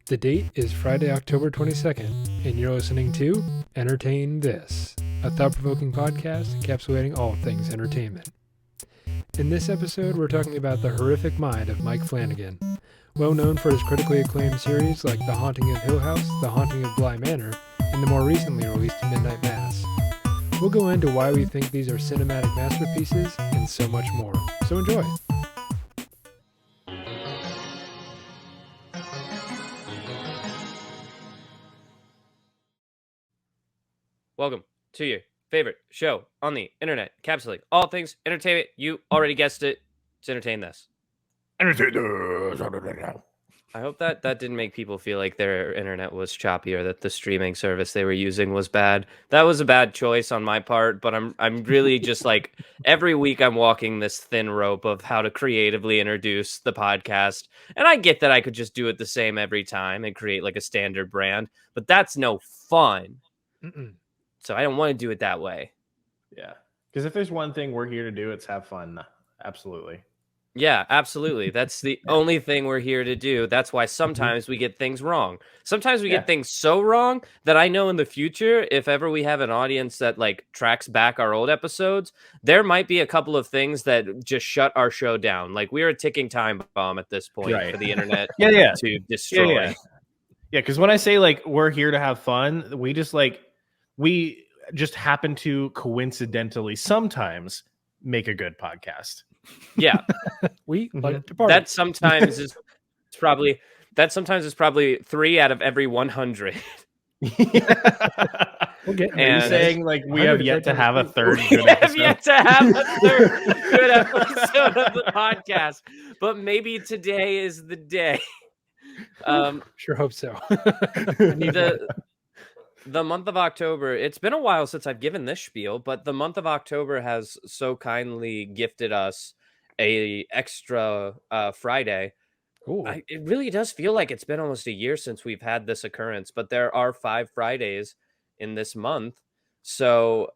The date is Friday, October 22nd, and you're listening to Entertain This, a thought-provoking podcast encapsulating all things entertainment. In this episode, we're talking about the horrific mind of Mike Flanagan. Well known for his critically acclaimed series like The Haunting of Hill House, The Haunting of Bly Manor, and the more recently released Midnight Mass. We'll go into why we think these are cinematic masterpieces and so much more. So enjoy! Welcome to your favorite show on the internet, encapsulating all things entertainment. You already guessed it. It's Entertain This. I hope that didn't make people feel like their internet was choppy or that the streaming service they were using was bad. That was a bad choice on my part, but I'm really just like every week I'm walking this thin rope of how to creatively introduce the podcast. And I get that I could just do it the same every time and create like a standard brand, but that's no fun. So I don't want to do it that way. Yeah. Because if there's one thing we're here to do, it's have fun. Absolutely. Yeah, absolutely. That's the only thing we're here to do. That's why sometimes we get things wrong. Sometimes we get things so wrong that I know in the future, if ever we have an audience that like tracks back our old episodes, there might be a couple of things that just shut our show down. Like we're a ticking time bomb at this point for the internet to destroy. Yeah, because when I say like we're here to have fun, we just happen to coincidentally sometimes make a good podcast. Yeah. We like to party. That sometimes is probably 3 out of every 100. We'll get Are you saying like we have yet to have a third We good have episode? yet to have a third good episode of the podcast, but maybe today is the day. Sure hope so. The month of October, it's been a while since I've given this spiel, but the month of October has so kindly gifted us a extra Friday. It really does feel like it's been almost a year since we've had this occurrence, but there are 5 Fridays in this month. So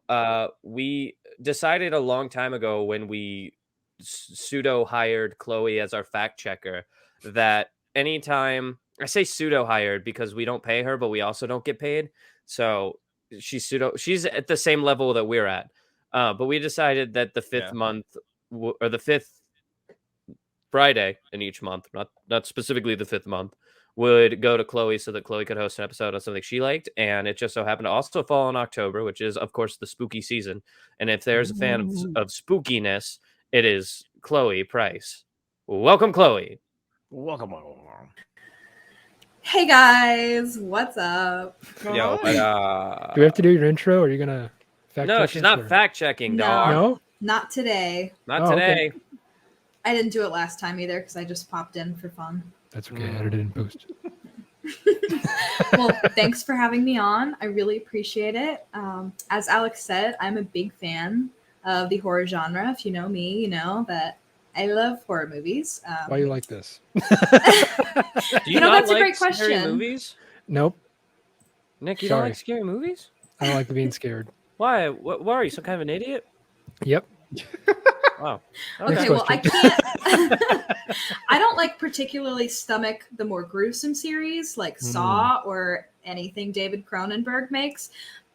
we decided a long time ago when we pseudo hired Chloe as our fact checker that anytime I say pseudo hired because we don't pay her, but we also don't get paid. So she's at the same level that we're at. But we decided that the 5th month or the 5th Friday in each month, not specifically the 5th month, would go to Chloe so that Chloe could host an episode on something she liked. And it just so happened to also fall in October, which is, of course, the spooky season. And if there's a fan of spookiness, it is Chloe Price. Welcome, Chloe. Welcome. Hey guys, what's up? Yo, Do we have to do your intro? Or are you gonna fact check? No, she's not fact checking, dog. No, Not today. Not today. Okay. I didn't do it last time either because I just popped in for fun. That's okay. I edited and post. Well, thanks for having me on. I really appreciate it. As Alex said, I'm a big fan of the horror genre. If you know me, you know that I love horror movies. Why you like this? Do you know, not that's a like great scary question. movies? Nope. Nick, you Sorry. don't like scary movies? I don't like being scared. Why? Why are you some kind of an idiot? Yep. Wow. Okay, well, I can't. I don't like particularly stomach the more gruesome series like Saw or anything David Cronenberg makes,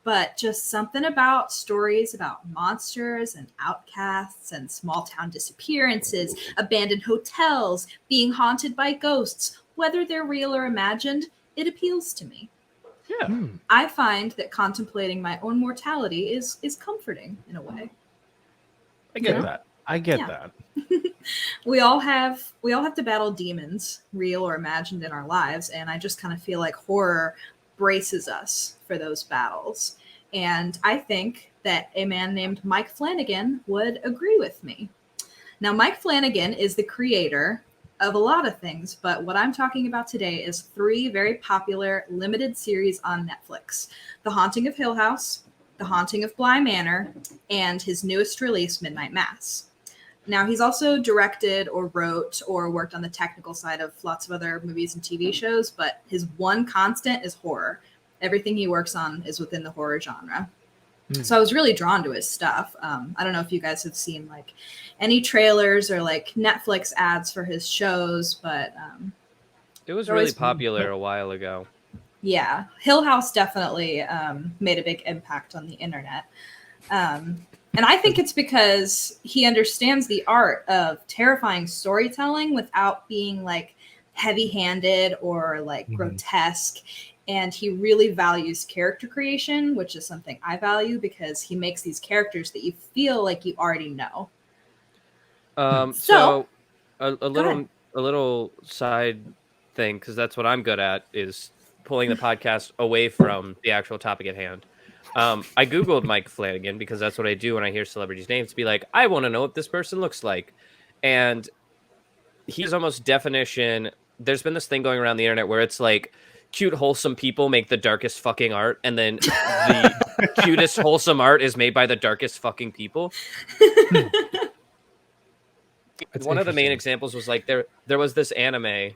but just something about stories about monsters and outcasts and small town disappearances, abandoned hotels, being haunted by ghosts, whether they're real or imagined, it appeals to me. Yeah. I find that contemplating my own mortality is comforting in a way. I get that. I get that. We all have to battle demons, real or imagined, in our lives, and I just kind of feel like horror braces us for those battles. And I think that a man named Mike Flanagan would agree with me. Now, Mike Flanagan is the creator of a lot of things, but what I'm talking about today is 3 very popular limited series on Netflix: The Haunting of Hill House, The Haunting of Bly Manor, and his newest release, Midnight Mass. Now, he's also directed or wrote or worked on the technical side of lots of other movies and TV shows, but his one constant is horror. Everything he works on is within the horror genre. So I was really drawn to his stuff. I don't know if you guys have seen like any trailers or like Netflix ads for his shows, but It was really popular a while ago. Yeah, Hill House definitely made a big impact on the internet. And I think it's because he understands the art of terrifying storytelling without being like heavy-handed or like grotesque. And he really values character creation, which is something I value because he makes these characters that you feel like you already know. So a little side thing, because that's what I'm good at, is pulling the podcast away from the actual topic at hand. I Googled Mike Flanagan because that's what I do when I hear celebrities' names, to be like, I want to know what this person looks like. And he's almost definition. There's been this thing going around the internet where it's like cute, wholesome people make the darkest fucking art, and then the cutest, wholesome art is made by the darkest fucking people. One of the main examples was like there was this anime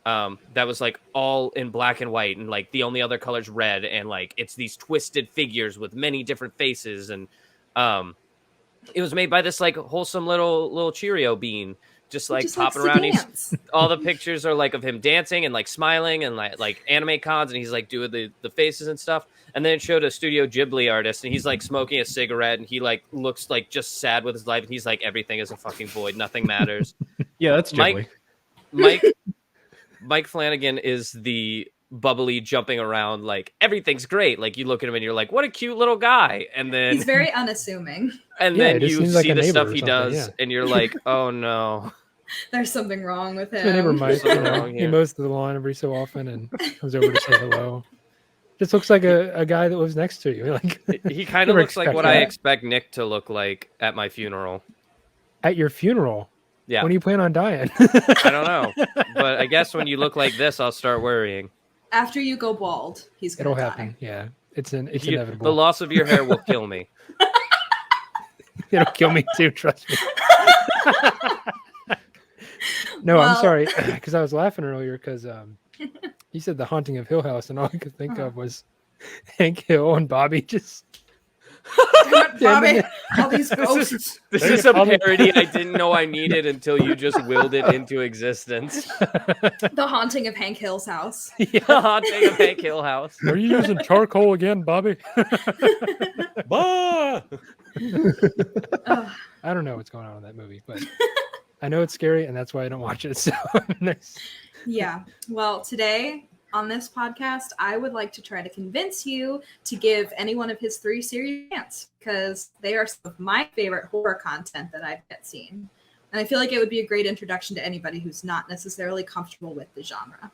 that was like all in black and white, and like the only other color's red, and like it's these twisted figures with many different faces, and it was made by this like wholesome little Cheerio bean, just like popping around. All the pictures are like of him dancing and like smiling and like anime cons, and he's like doing the faces and stuff. And then it showed a Studio Ghibli artist, and he's like smoking a cigarette, and he like looks like just sad with his life, and he's like, everything is a fucking void, nothing matters. Yeah, that's Ghibli. Mike Flanagan is the bubbly, jumping around, like everything's great. Like you look at him and you're like, what a cute little guy. And then he's very unassuming. And then you see the stuff he does, and you're like, oh no. There's something wrong with him. My neighbor Mike, he mows the lawn every so often and comes over to say hello. Just looks like a guy that lives next to you. Like he kind of looks like what I expect Nick to look like at my funeral. At your funeral? Yeah. When do you plan on dying? I don't know, but I guess when you look like this, I'll start worrying. After you go bald, he's gonna die. It'll happen. Yeah, it's inevitable. The loss of your hair will kill me. It'll kill me too. Trust me. No, I'm sorry, because I was laughing earlier because you said The Haunting of Hill House, and all I could think of was Hank Hill and Bobby just. Bobby, all these ghosts. This is a parody I didn't know I needed until you just willed it into existence. The Haunting of Hank Hill's house. Yeah. The Haunting of Hank Hill House. Are you using charcoal again, Bobby? Bah! I don't know what's going on in that movie, but I know it's scary, and that's why I don't watch it. So Yeah. Well, today on this podcast, I would like to try to convince you to give any one of his 3 series a chance, because they are some of my favorite horror content that I've yet seen. And I feel like it would be a great introduction to anybody who's not necessarily comfortable with the genre.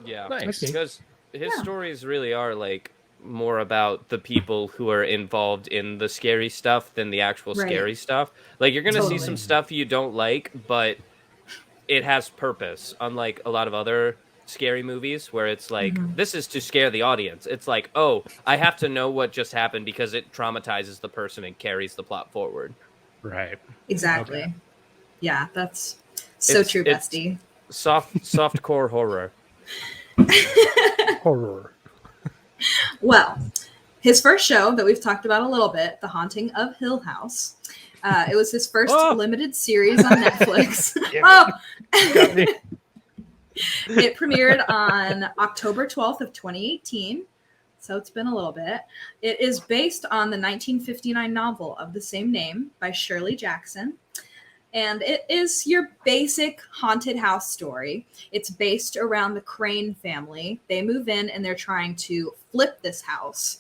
Yeah, nice. Because his stories really are like more about the people who are involved in the scary stuff than the actual scary stuff. Like you're going to see some stuff you don't like, but it has purpose, unlike a lot of other scary movies where it's like this is to scare the audience. It's like, oh, I have to know what just happened because it traumatizes the person and carries the plot forward. Right. Exactly. Okay. Yeah, that's so true, bestie. Soft core horror. Horror. Well, his first show that we've talked about a little bit, The Haunting of Hill House. It was his first limited series on Netflix. It premiered on October 12th of 2018, so it's been a little bit. It is based on the 1959 novel of the same name by Shirley Jackson, and it is your basic haunted house story. It's based around the Crane family. They move in and they're trying to flip this house.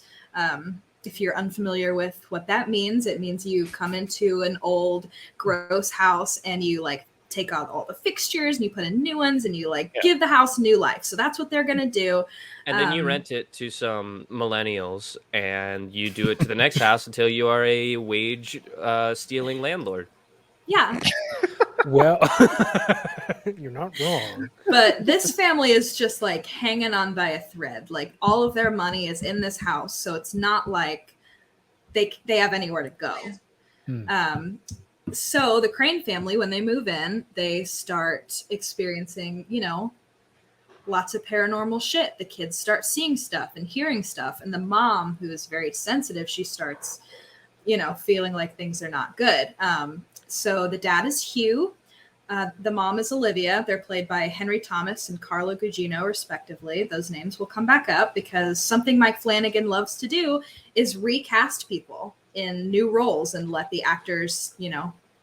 If you're unfamiliar with what that means, it means you come into an old, gross house and you like take out all the fixtures and you put in new ones and you give the house new life. So that's what they're going to do. And then you rent it to some millennials and you do it to the next house until you are a wage stealing landlord. Yeah. Well, you're not wrong. But this family is just like hanging on by a thread. Like all of their money is in this house. So it's not like they have anywhere to go. So the Crane family, when they move in, they start experiencing, lots of paranormal shit. The kids start seeing stuff and hearing stuff. And the mom, who is very sensitive, she starts, feeling like things are not good. So the dad is Hugh. The mom is Olivia. They're played by Henry Thomas and Carla Gugino, respectively. Those names will come back up because something Mike Flanagan loves to do is recast people in new roles and let the actors,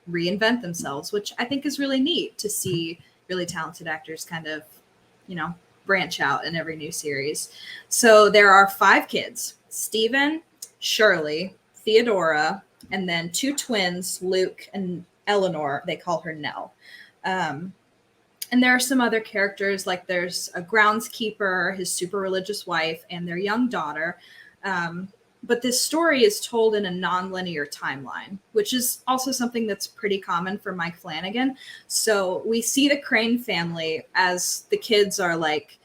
reinvent themselves, which I think is really neat to see really talented actors kind of, branch out in every new series. So there are 5 kids: Stephen, Shirley, Theodora, and then 2 twins, Luke and Eleanor. They call her Nell. And there are some other characters, like there's a groundskeeper, his super religious wife, and their young daughter. But this story is told in a non-linear timeline, which is also something that's pretty common for Mike Flanagan. So we see the Crane family as the kids are like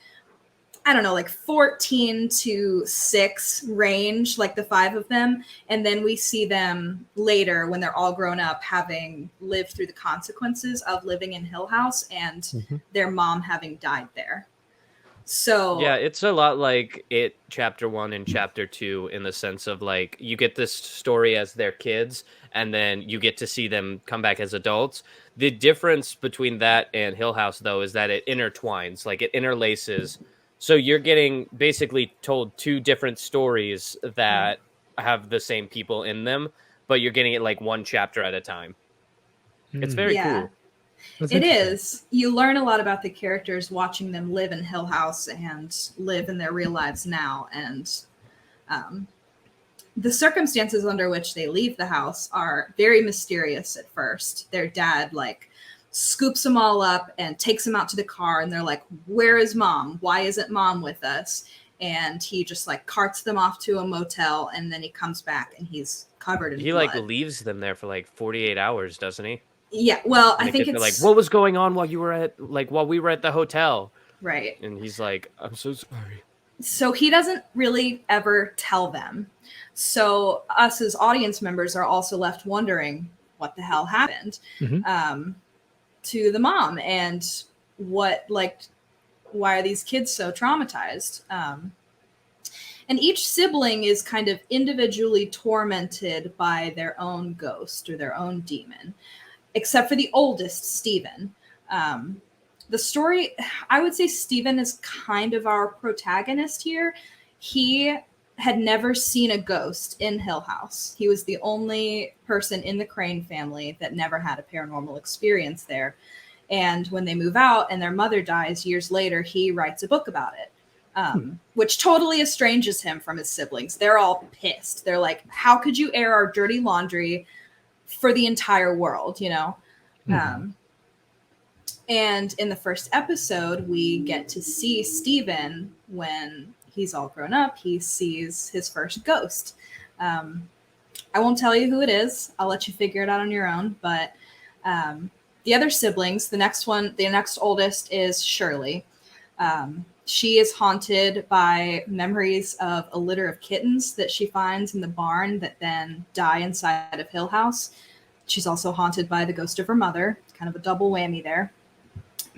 14 to 6 range, like the 5 of them. And then we see them later when they're all grown up, having lived through the consequences of living in Hill House and their mom having died there. So yeah, it's a lot like It Chapter 1 and Chapter 2 in the sense of like you get this story as their kids and then you get to see them come back as adults. The difference between that and Hill House, though, is that it intertwines, like it interlaces. So you're getting basically told 2 different stories that have the same people in them, but you're getting it like 1 chapter at a time. It's very cool. It is. You learn a lot about the characters watching them live in Hill House and live in their real lives now. And the circumstances under which they leave the house are very mysterious at first. Their dad, scoops them all up and takes them out to the car. And they're like, "Where is mom? Why isn't mom with us?" And he just, carts them off to a motel. And then he comes back and he's covered in blood. He, leaves them there for, 48 hours, doesn't he? Yeah, well, I think it's like, what was going on while we were at the hotel? Right. And he's like, "I'm so sorry." So he doesn't really ever tell them. So us as audience members are also left wondering what the hell happened to the mom and why are these kids so traumatized? And each sibling is kind of individually tormented by their own ghost or their own demon, except for the oldest, Stephen. The story, I would say Stephen is kind of our protagonist here. He had never seen a ghost in Hill House. He was the only person in the Crane family that never had a paranormal experience there. And when they move out and their mother dies years later, he writes a book about it, which totally estranges him from his siblings. They're all pissed. They're like, "How could you air our dirty laundry for the entire world?" And in the first episode, we get to see Stephen when he's all grown up. He sees his first ghost. I won't tell you who it is. I'll let you figure it out on your own. But the other siblings, the next oldest is Shirley. She is haunted by memories of a litter of kittens that she finds in the barn that then die inside of Hill House. She's also haunted by the ghost of her mother. Kind of a double whammy there.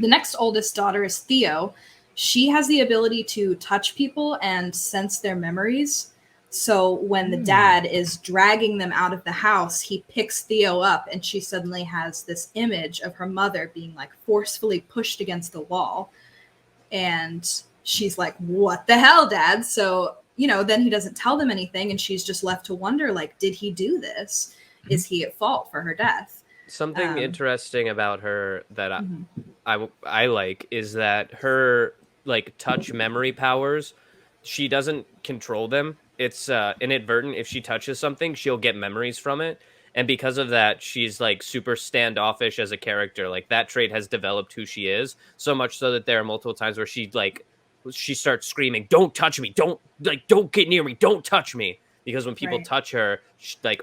The next oldest daughter is Theo. She has the ability to touch people and sense their memories. So when the dad is dragging them out of the house, he picks Theo up and she suddenly has this image of her mother being forcefully pushed against the wall. And she's like, "What the hell, Dad?" So, then he doesn't tell them anything and she's just left to wonder, did he do this? Is he at fault for her death? Something interesting about her that I like is that her touch memory powers, she doesn't control them. It's inadvertent. If she touches something, she'll get memories from it. And because of that, she's super standoffish as a character. That trait has developed who she is, so much so that there are multiple times where she starts screaming, "Don't touch me. Don't get near me. Don't touch me." Because when people touch her,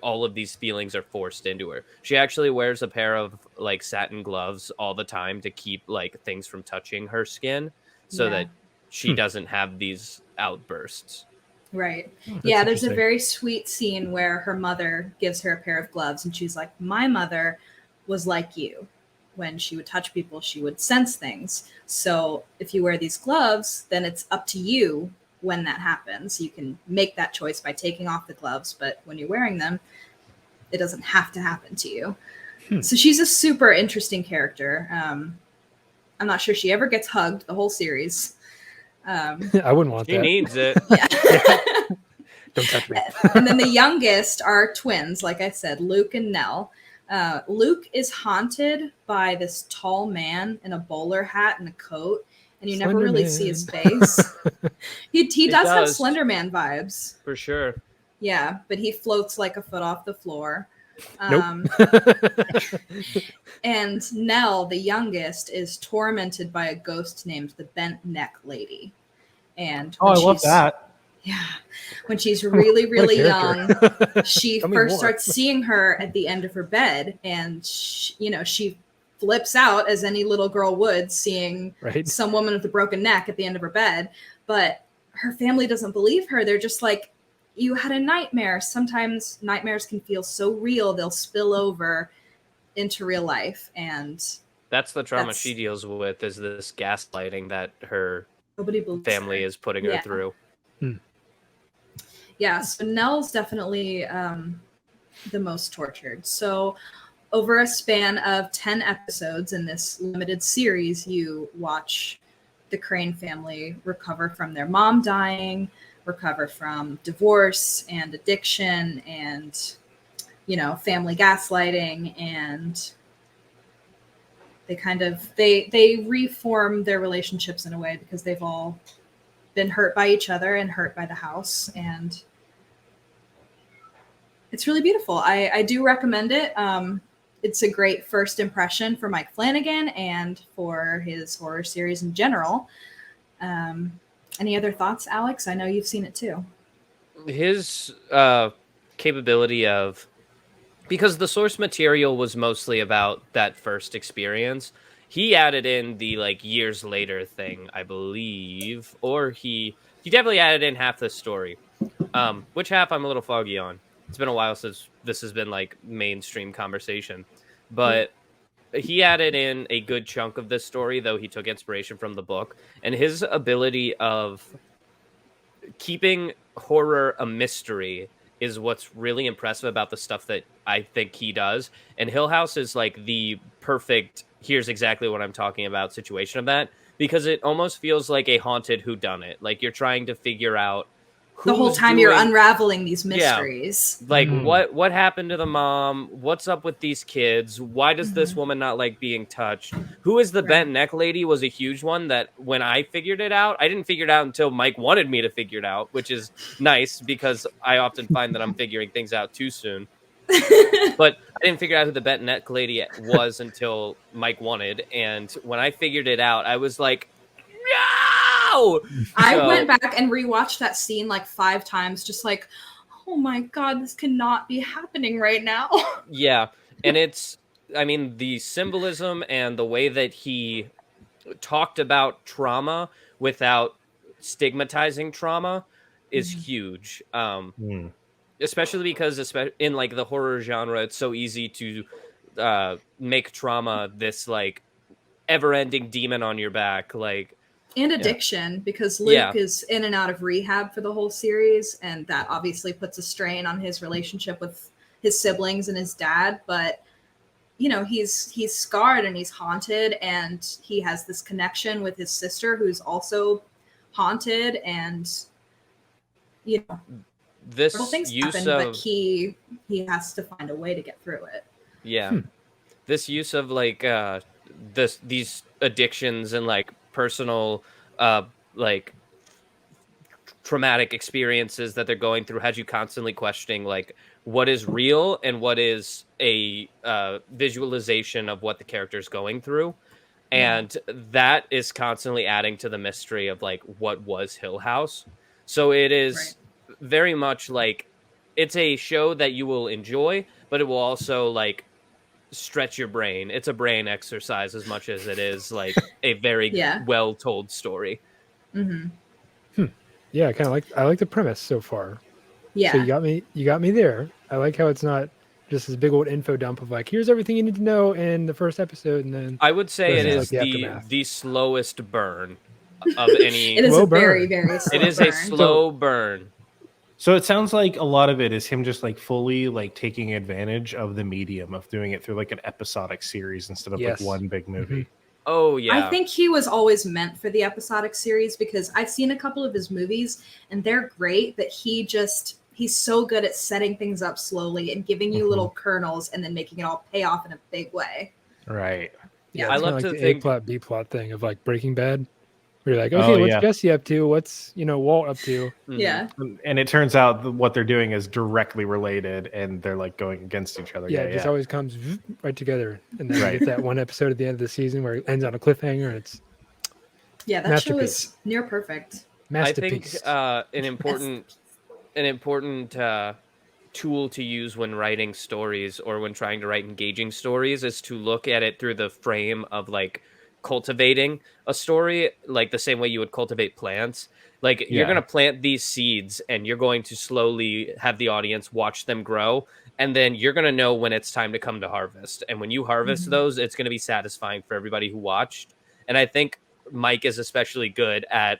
all of these feelings are forced into her. She actually wears a pair of satin gloves all the time to keep things from touching her skin so that she doesn't have these outbursts. Right. There's a very sweet scene where her mother gives her a pair of gloves and she's like, "My mother was like you. When she would touch people, she would sense things. So if you wear these gloves, then it's up to you when that happens. You can make that choice by taking off the gloves, but when you're wearing them, it doesn't have to happen to you." So she's a super interesting character. I'm not sure she ever gets hugged the whole series. I wouldn't want She that. needs it. Yeah. Don't touch me. And then the youngest are twins, like I said, Luke and Nell. Luke is haunted by this tall man in a bowler hat and a coat, and you never Slender really Man. see his face. he does have does. Slender Man vibes. For sure. Yeah, but he floats like a foot off the floor. Nope. And Nell, the youngest, is tormented by a ghost named the Bent Neck Lady. And Oh, I love that. Yeah, when she's really, What a really young, character. she Tell me first more. starts seeing her at the end of her bed, and she flips out as any little girl would, seeing Right. some woman with a broken neck at the end of her bed. But her family doesn't believe her. They're just like, you had a nightmare. Sometimes nightmares can feel so real, they'll spill over into real life. And That's the trauma she deals with, is this gaslighting that her nobody believes family her. is putting her through. Yeah, so Nell's definitely the most tortured. So over a span of 10 episodes in this limited series, you watch the Crane family recover from their mom dying, recover from divorce and addiction and, family gaslighting, and they reform their relationships in a way because they've all been hurt by each other and hurt by the house, and it's really beautiful. I do recommend it. It's a great first impression for Mike Flanagan and for his horror series in general. Any other thoughts, Alex? I know you've seen it too. His capability of, because the source material was mostly about that first experience, he added in the years later thing, I believe, or he definitely added in half the story. Which half I'm a little foggy on. It's been a while since this has been mainstream conversation, but he added in a good chunk of this story, though he took inspiration from the book, and his ability of keeping horror a mystery is what's really impressive about the stuff that I think he does. And Hill House is the perfect, here's exactly what I'm talking about situation of that, because it almost feels like a haunted whodunit. You're trying to figure out the whole time you're unraveling these mysteries. What happened to the mom? What's up with these kids? Why does this woman not like being touched? Who is the bent neck lady was a huge one that when I figured it out, I didn't figure it out until Mike wanted me to figure it out, which is nice because I often find that I'm figuring things out too soon. But I didn't figure out who the bent neck lady was until Mike wanted. And when I figured it out, I was like, no! I went back and rewatched that scene 5 times, just oh my God, this cannot be happening right now. Yeah. And the symbolism and the way that he talked about trauma without stigmatizing trauma is huge. Especially because in the horror genre, it's so easy to make trauma this ever-ending demon on your back, and addiction, because Luke is in and out of rehab for the whole series, and that obviously puts a strain on his relationship with his siblings and his dad. But he's scarred and he's haunted, and he has this connection with his sister who's also haunted, and this things use happen, of but he has to find a way to get through it. This use of these addictions and personal traumatic experiences that they're going through has you constantly questioning what is real and what is a visualization of what the character's going through. And that is constantly adding to the mystery of what was Hill House. So it is very much it's a show that you will enjoy, but it will also stretch your brain. It's a brain exercise as much as it is a very well told story. Yeah, I like the premise so far. Yeah. So you got me there. I like how it's not just this big old info dump of here's everything you need to know in the first episode, and then I would say it is the slowest burn of any. It is a very, very slow It is a slow burn. So it sounds like a lot of it is him just like fully like taking advantage of the medium of doing it through like an episodic series instead of like one big movie. Oh yeah. I think he was always meant for the episodic series because I've seen a couple of his movies and they're great, but he's so good at setting things up slowly and giving you little kernels and then making it all pay off in a big way. Right. Yeah, I it's love like to the think A plot, B plot thing of like Breaking Bad. Where you're like, okay, what's Jesse up to? What's Walt up to? Yeah. And it turns out what they're doing is directly related, and they're like going against each other. Yeah, it just always comes right together, and then you get that one episode at the end of the season where it ends on a cliffhanger, and it's that show is near perfect. Masterpiece. I think an important tool to use when writing stories or when trying to write engaging stories is to look at it through the frame of like cultivating a story, like the same way you would cultivate plants. Like you're going to plant these seeds and you're going to slowly have the audience watch them grow, and then you're going to know when it's time to come to harvest. And when you harvest those, it's going to be satisfying for everybody who watched. And I think Mike is especially good at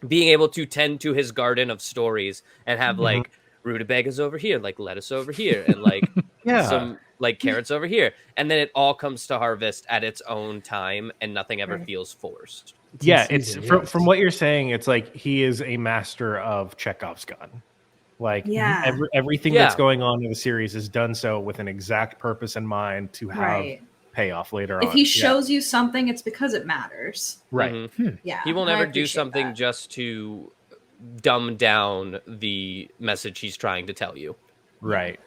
being able to tend to his garden of stories and have like rutabagas over here, like lettuce over here, and like some like carrots over here, and then it all comes to harvest at its own time and nothing ever feels forced. It's from what you're saying, it's like he is a master of Chekhov's gun. Like everything that's going on in the series is done so with an exact purpose in mind to have payoff later on. If he shows you something, it's because it matters. Right. Yeah. He will never do something just to dumb down the message he's trying to tell you. Right.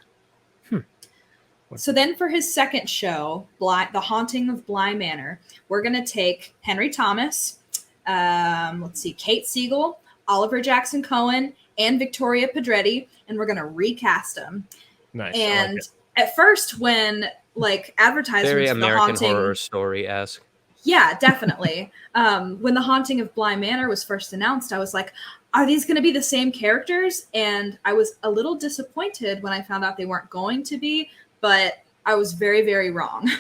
So then for his second show, The Haunting of Bly Manor, we're going to take Henry Thomas, Kate Siegel, Oliver Jackson Cohen, and Victoria Pedretti, and we're going to recast them. Nice. And at first, when like advertisements very for American The Haunting, Horror Story-esque. Yeah, definitely. When The Haunting of Bly Manor was first announced, I was like, are these going to be the same characters? And I was a little disappointed when I found out they weren't going to be, but I was very, very wrong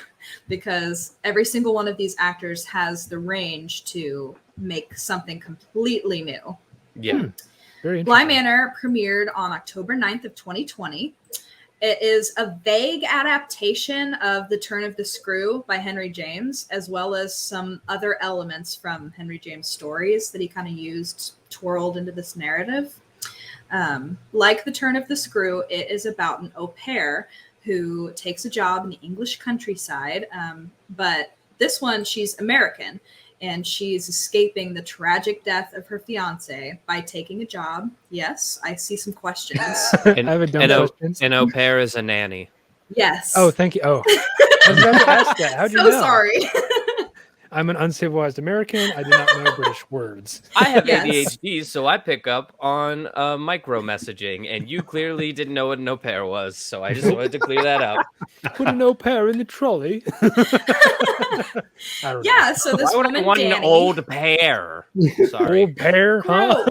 because every single one of these actors has the range to make something completely new. Yeah. Very interesting. Bly Manor premiered on October 9th of 2020. It is a vague adaptation of The Turn of the Screw by Henry James, as well as some other elements from Henry James' stories that he kind of used, twirled into this narrative. Like The Turn of the Screw, it is about an au pair who takes a job in the English countryside, but this one, she's American, and she's escaping the tragic death of her fiance by taking a job. Yes, I see some questions. I have a dumb questions. An au pair is a nanny. Yes. Oh, thank you. Oh, I was about to ask that. How'd you know? So sorry. I'm an uncivilized American. I do not know British words. I have ADHD, so I pick up on micro messaging, and you clearly didn't know what an au pair was, so I just wanted to clear that up. Put an au pair in the trolley. I don't know. So this Why would woman, I want Danny, an old pair? Sorry. Old pair, huh?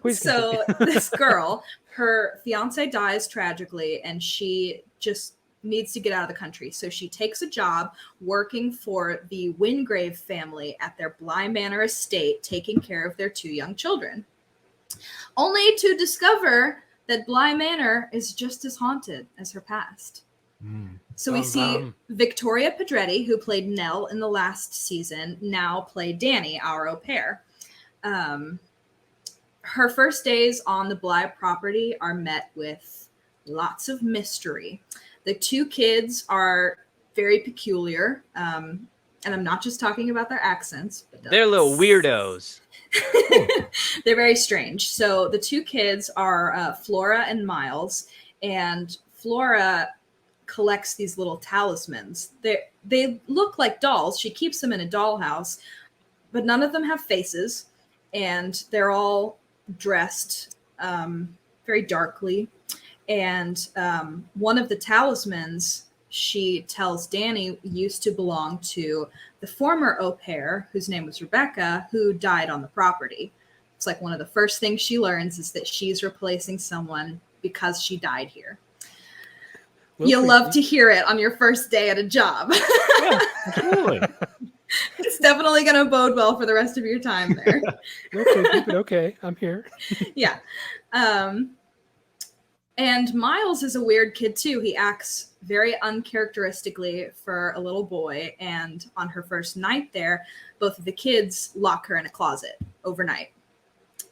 Gross. So this girl, her fiance dies tragically, and she just needs to get out of the country. So she takes a job working for the Wingrave family at their Bly Manor estate, taking care of their 2 young children. Only to discover that Bly Manor is just as haunted as her past. So we see Victoria Pedretti, who played Nell in the last season, now play Danny, our au pair. Her first days on the Bly property are met with lots of mystery. The 2 kids are very peculiar, and I'm not just talking about their accents. But they're little weirdos. They're very strange. So the 2 kids are Flora and Miles, and Flora collects these little talismans. They look like dolls. She keeps them in a dollhouse, but none of them have faces, and they're all dressed very darkly. And one of the talismans, she tells Danny, used to belong to the former au pair, whose name was Rebecca, who died on the property. It's like one of the first things she learns is that she's replacing someone because she died here. You'll love to hear it on your first day at a job. Yeah, absolutely. It's definitely going to bode well for the rest of your time there. Okay, keep it okay. I'm here. Yeah. And Miles is a weird kid too. He acts very uncharacteristically for a little boy. And on her first night there, both of the kids lock her in a closet overnight.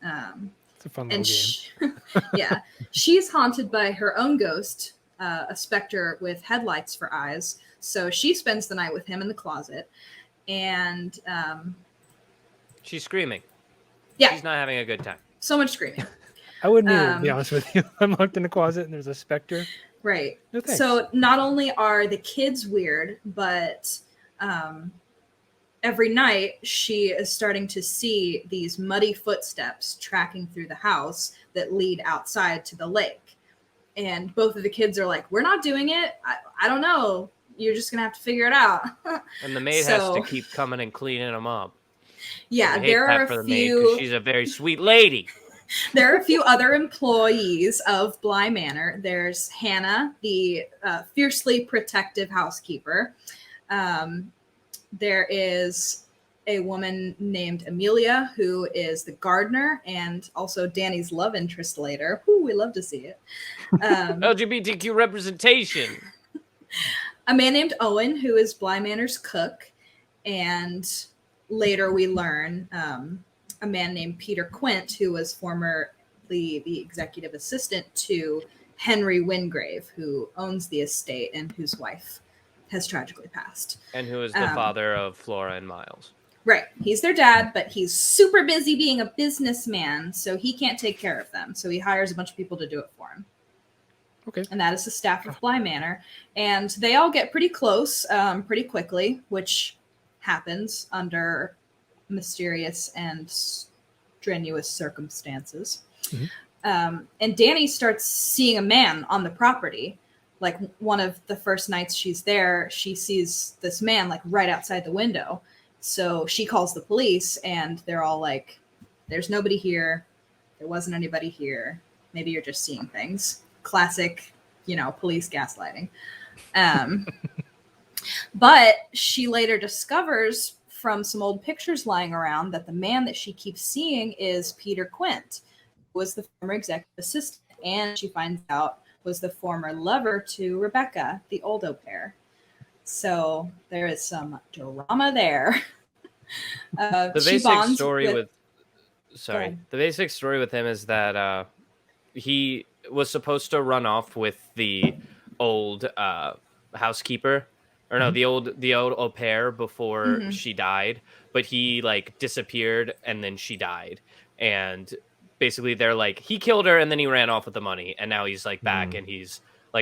It's a fun little game. Yeah. She's haunted by her own ghost, a specter with headlights for eyes. So she spends the night with him in the closet. And she's screaming. Yeah. She's not having a good time. So much screaming. I wouldn't either, to be honest with you. I'm locked in a closet and there's a specter. Right. No, thanks. So not only are the kids weird, but every night she is starting to see these muddy footsteps tracking through the house that lead outside to the lake. And both of the kids are like, we're not doing it. I don't know. You're just going to have to figure it out. And the maid has to keep coming and cleaning them up. Yeah, there are a few. She's a very sweet lady. There are a few other employees of Bly Manor. There's Hannah, the fiercely protective housekeeper. There is a woman named Amelia, who is the gardener and also Danny's love interest later. Ooh, we love to see it. LGBTQ representation. A man named Owen, who is Bly Manor's cook. And later we learn a man named Peter Quint, who was formerly the executive assistant to Henry Wingrave, who owns the estate and whose wife has tragically passed. And who is the father of Flora and Miles. Right. He's their dad, but he's super busy being a businessman, so he can't take care of them. So he hires a bunch of people to do it for him. Okay. And that is the staff of Bly Manor. And they all get pretty close pretty quickly, which happens under mysterious and strenuous circumstances. Mm-hmm. And Danny starts seeing a man on the property. Like one of the first nights she's there, she sees this man like right outside the window. So she calls the police and they're all like, there's nobody here. There wasn't anybody here. Maybe you're just seeing things. Classic, police gaslighting. But she later discovers from some old pictures lying around that the man that she keeps seeing is Peter Quint, who was the former executive assistant, and she finds out was the former lover to Rebecca, the old au pair. So there is some drama there. The basic story with him is that he was supposed to run off with the old housekeeper. Or no, the old au pair before she died, but he disappeared and then she died. And basically they're like, he killed her and then he ran off with the money. And now he's back and he's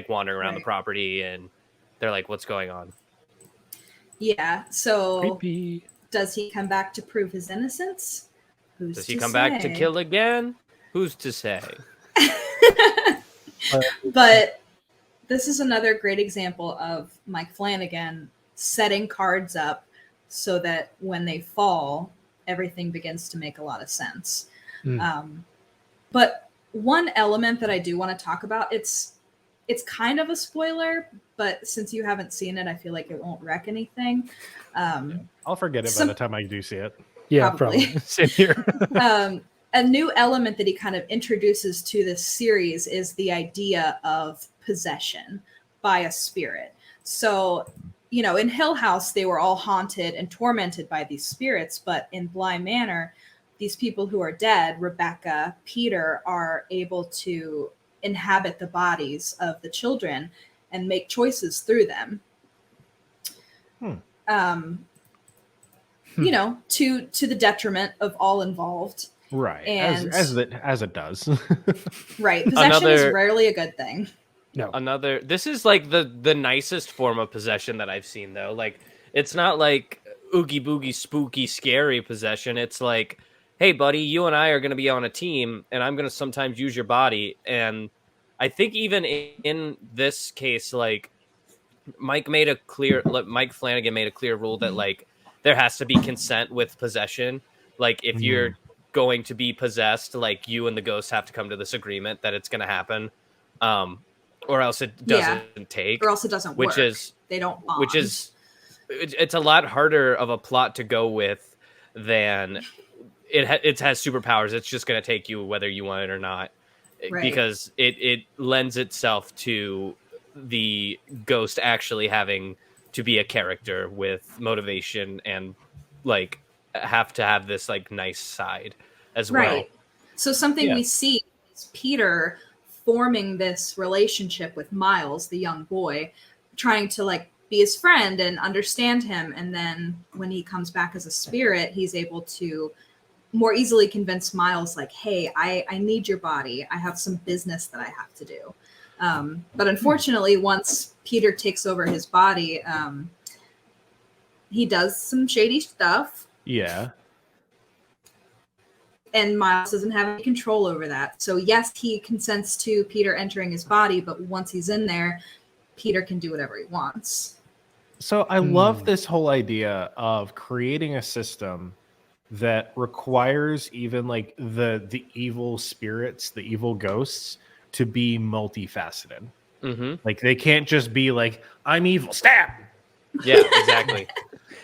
wandering around the property and they're like, what's going on? Yeah. So creepy. Does he come back to prove his innocence? Does he come back to kill again? Who's to say? But this is another great example of Mike Flanagan setting cards up so that when they fall, everything begins to make a lot of sense. But one element that I do want to talk about, it's kind of a spoiler, but since you haven't seen it, I feel like it won't wreck anything. I'll forget it by the time I do see it. Yeah, probably. Same here. A new element that he kind of introduces to this series is the idea of possession by a spirit. So, in Hill House, they were all haunted and tormented by these spirits, but in Bly Manor, these people who are dead, Rebecca, Peter, are able to inhabit the bodies of the children and make choices through them. To the detriment of all involved. Right. And as it does. Right. Possession is rarely a good thing. No. This is the nicest form of possession that I've seen though. It's not like oogie boogie spooky scary possession. It's like, hey buddy, you and I are going to be on a team and I'm going to sometimes use your body. And I think even in this case, Mike Flanagan made a clear rule that there has to be consent with possession. If you're going to be possessed, you and the ghost have to come to this agreement that it's going to happen. Or else it doesn't take. Or else it doesn't work. They don't bond. Which is it's a lot harder of a plot to go with than it has superpowers. It's just going to take you whether you want it or not, because it lends itself to the ghost actually having to be a character with motivation and like have to have this like nice side as well. So something we see is Peter forming this relationship with Miles, the young boy, trying to like be his friend and understand him. And then when he comes back as a spirit, he's able to more easily convince Miles, like, hey, I need your body. I have some business that I have to do. But unfortunately, once Peter takes over his body, he does some shady stuff. Yeah. And Miles doesn't have any control over that. So yes, he consents to Peter entering his body, but once he's in there, Peter can do whatever he wants. So I love this whole idea of creating a system that requires even like the evil spirits, the evil ghosts, to be multifaceted. Like they can't just be like, I'm evil, stab. Yeah, exactly.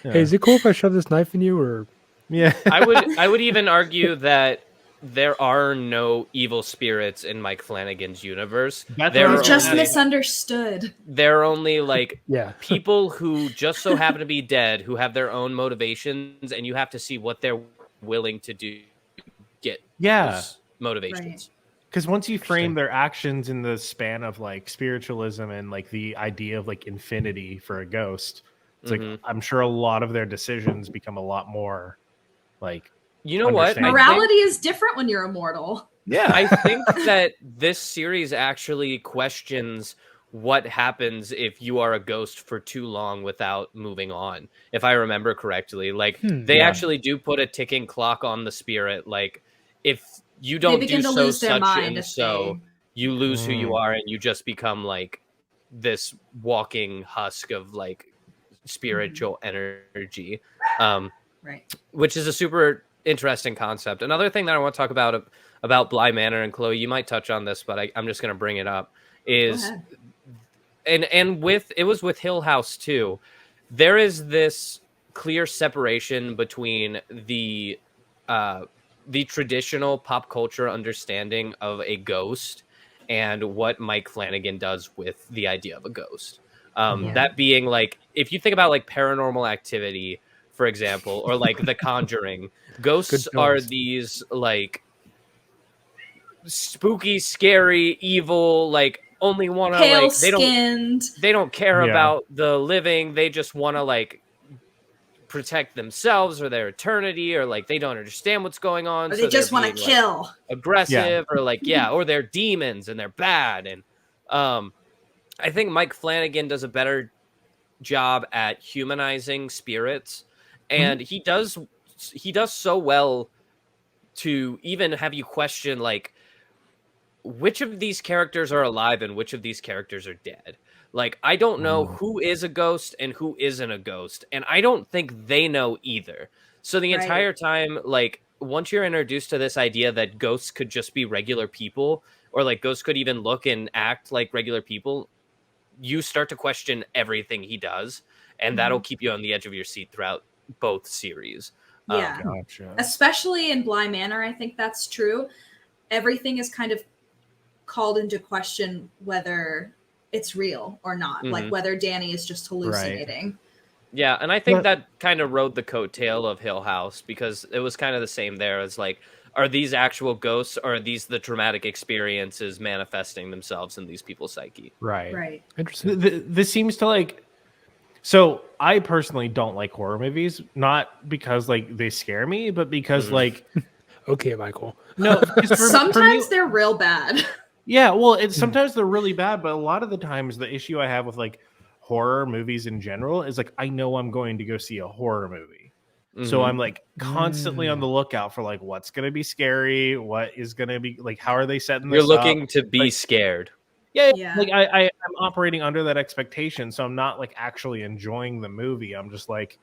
Hey, is it cool if I shove this knife in you, or? Yeah, I would even argue that there are no evil spirits in Mike Flanagan's universe. They're just misunderstood. They're only like people who just so happen to be dead, who have their own motivations, and you have to see what they're willing to do to get those motivations. Because once you frame their actions in the span of like spiritualism and like the idea of like infinity for a ghost, it's like I'm sure a lot of their decisions become a lot more like, you know what? Morality is different when you're immortal. Yeah. I think that this series actually questions what happens if you are a ghost for too long without moving on. If I remember correctly, like they actually do put a ticking clock on the spirit. Like if you don't do so such and so, you lose who you are and you just become like this walking husk of like spiritual energy. Which is a super interesting concept. Another thing that I want to talk about Bly Manor, and Chloe, you might touch on this, but I'm just going to bring it up, is and with it was with Hill House too. There is this clear separation between the traditional pop culture understanding of a ghost and what Mike Flanagan does with the idea of a ghost. That being like, if you think about like Paranormal Activity, for example, or like The Conjuring, ghosts are these like spooky, scary, evil, like only want to like they don't care about the living. They just want to like protect themselves or their eternity, or like they don't understand what's going on. Or they just want to kill, like, aggressive, or like or they're demons and they're bad. And I think Mike Flanagan does a better job at humanizing spirits. And he does so well to even have you question like which of these characters are alive and which of these characters are dead. Like I don't know who is a ghost and who isn't a ghost, and I don't think they know either. So the entire time, like once you're introduced to this idea that ghosts could just be regular people, or like ghosts could even look and act like regular people, you start to question everything he does, and that'll keep you on the edge of your seat throughout both series. Gotcha. Especially in Bly Manor, I think that's true. Everything is kind of called into question whether it's real or not, like whether Danny is just hallucinating. Yeah, and I think that kind of rode the coattail of Hill House, because it was kind of the same there. As like, are these actual ghosts, or are these the traumatic experiences manifesting themselves in these people's psyche? Right. Interesting. This seems to like. So I personally don't like horror movies, not because like they scare me, but because like. Okay, Michael. No, sometimes they're real bad. Yeah, well, sometimes they're really bad, but a lot of the times the issue I have with like horror movies in general is like I know I'm going to go see a horror movie. So I'm like constantly on the lookout for like what's going to be scary, what is going to be like, how are they setting this You're looking to be like, scared. Yeah. Like I'm operating under that expectation, so I'm not like actually enjoying the movie. I'm just like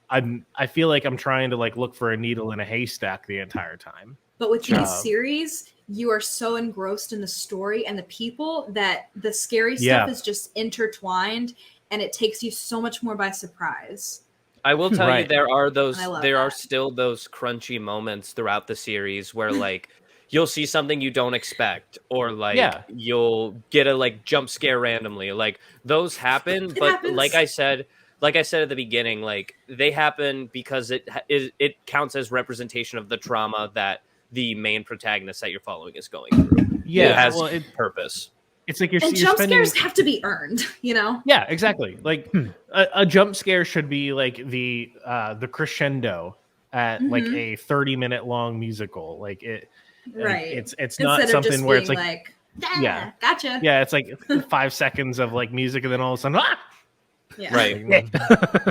I feel like I'm trying to like look for a needle in a haystack the entire time. But with these series, you are so engrossed in the story and the people that the scary stuff is just intertwined, and it takes you so much more by surprise. I will tell you, there are still those crunchy moments throughout the series where like you'll see something you don't expect, or like you'll get a like jump scare randomly. Like those happen, but happens. like I said at the beginning, like they happen because it counts as representation of the trauma that the main protagonist that you're following is going through. Yeah, it has purpose. It's like you're jump spending... scares have to be earned, you know? Yeah, exactly. Like a jump scare should be like the crescendo at like a 30-minute long musical. Like it, right? It's Instead not something where it's like yeah, gotcha. Yeah, it's like 5 seconds of like music, and then all of a sudden, yeah, right.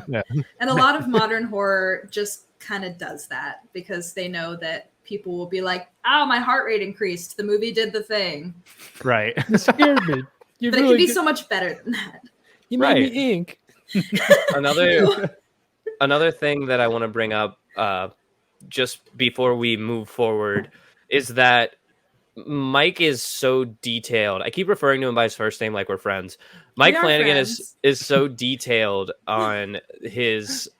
Yeah. And a lot of modern horror just kind of does that because they know that people will be like, "Oh, my heart rate increased. The movie did the thing." Right. It scared me. But it can be so much better than that. You made me ink. Another thing that I want to bring up just before we move forward is that Mike is so detailed. I keep referring to him by his first name like we're friends. Mike Flanagan is so detailed on his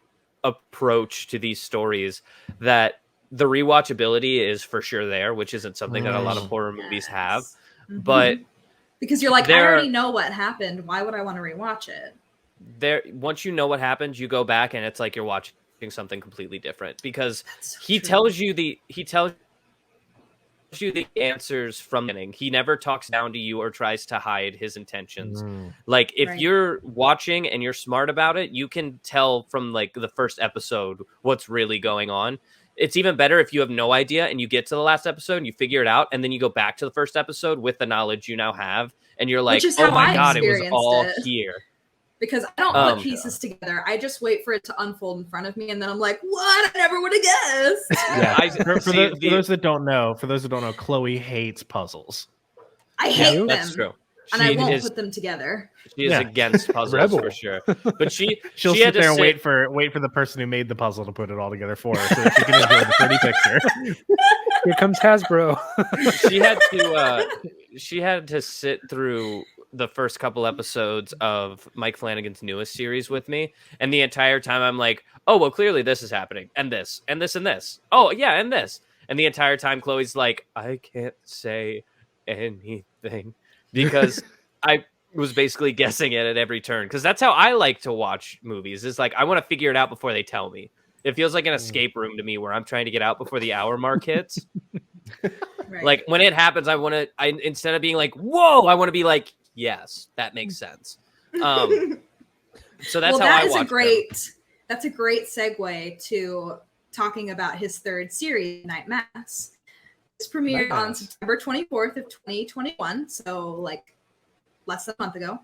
approach to these stories that the rewatchability is for sure there, which isn't something that a lot of horror movies have. But because you're like, I already know what happened. Why would I want to rewatch it? Once you know what happened, you go back and it's like you're watching something completely different because he tells you the answers from the beginning. He never talks down to you or tries to hide his intentions. Like if you're watching and you're smart about it, you can tell from like the first episode what's really going on. It's even better if you have no idea and you get to the last episode and you figure it out, and then you go back to the first episode with the knowledge you now have, and you're like, oh my God, it was all here. Because I don't put pieces together. I just wait for it to unfold in front of me, and then I'm like, what? I never would have guessed. Yeah. For those that don't know, Chloe hates puzzles. I hate them. That's true. And I won't put them together. She is against puzzles for sure. But she'll sit there and wait for the person who made the puzzle to put it all together for her, so that she can enjoy the pretty picture. Here comes Hasbro. She had to sit through the first couple episodes of Mike Flanagan's newest series with me, and the entire time I'm like, oh well, clearly this is happening, and this, and this, and this. Oh yeah, and this. And the entire time Chloe's like, I can't say anything because I was basically guessing it at every turn, because that's how I like to watch movies. Is like I want to figure it out before they tell me. It feels like an escape room to me where I'm trying to get out before the hour mark hits. Right. Like when it happens, I instead of being like, whoa, I want to be like, yes, that makes sense. So that's how I watch that's a great segue to talking about his third series, Night Mass. It's premiered on September 24th of 2021, so like less than a month ago.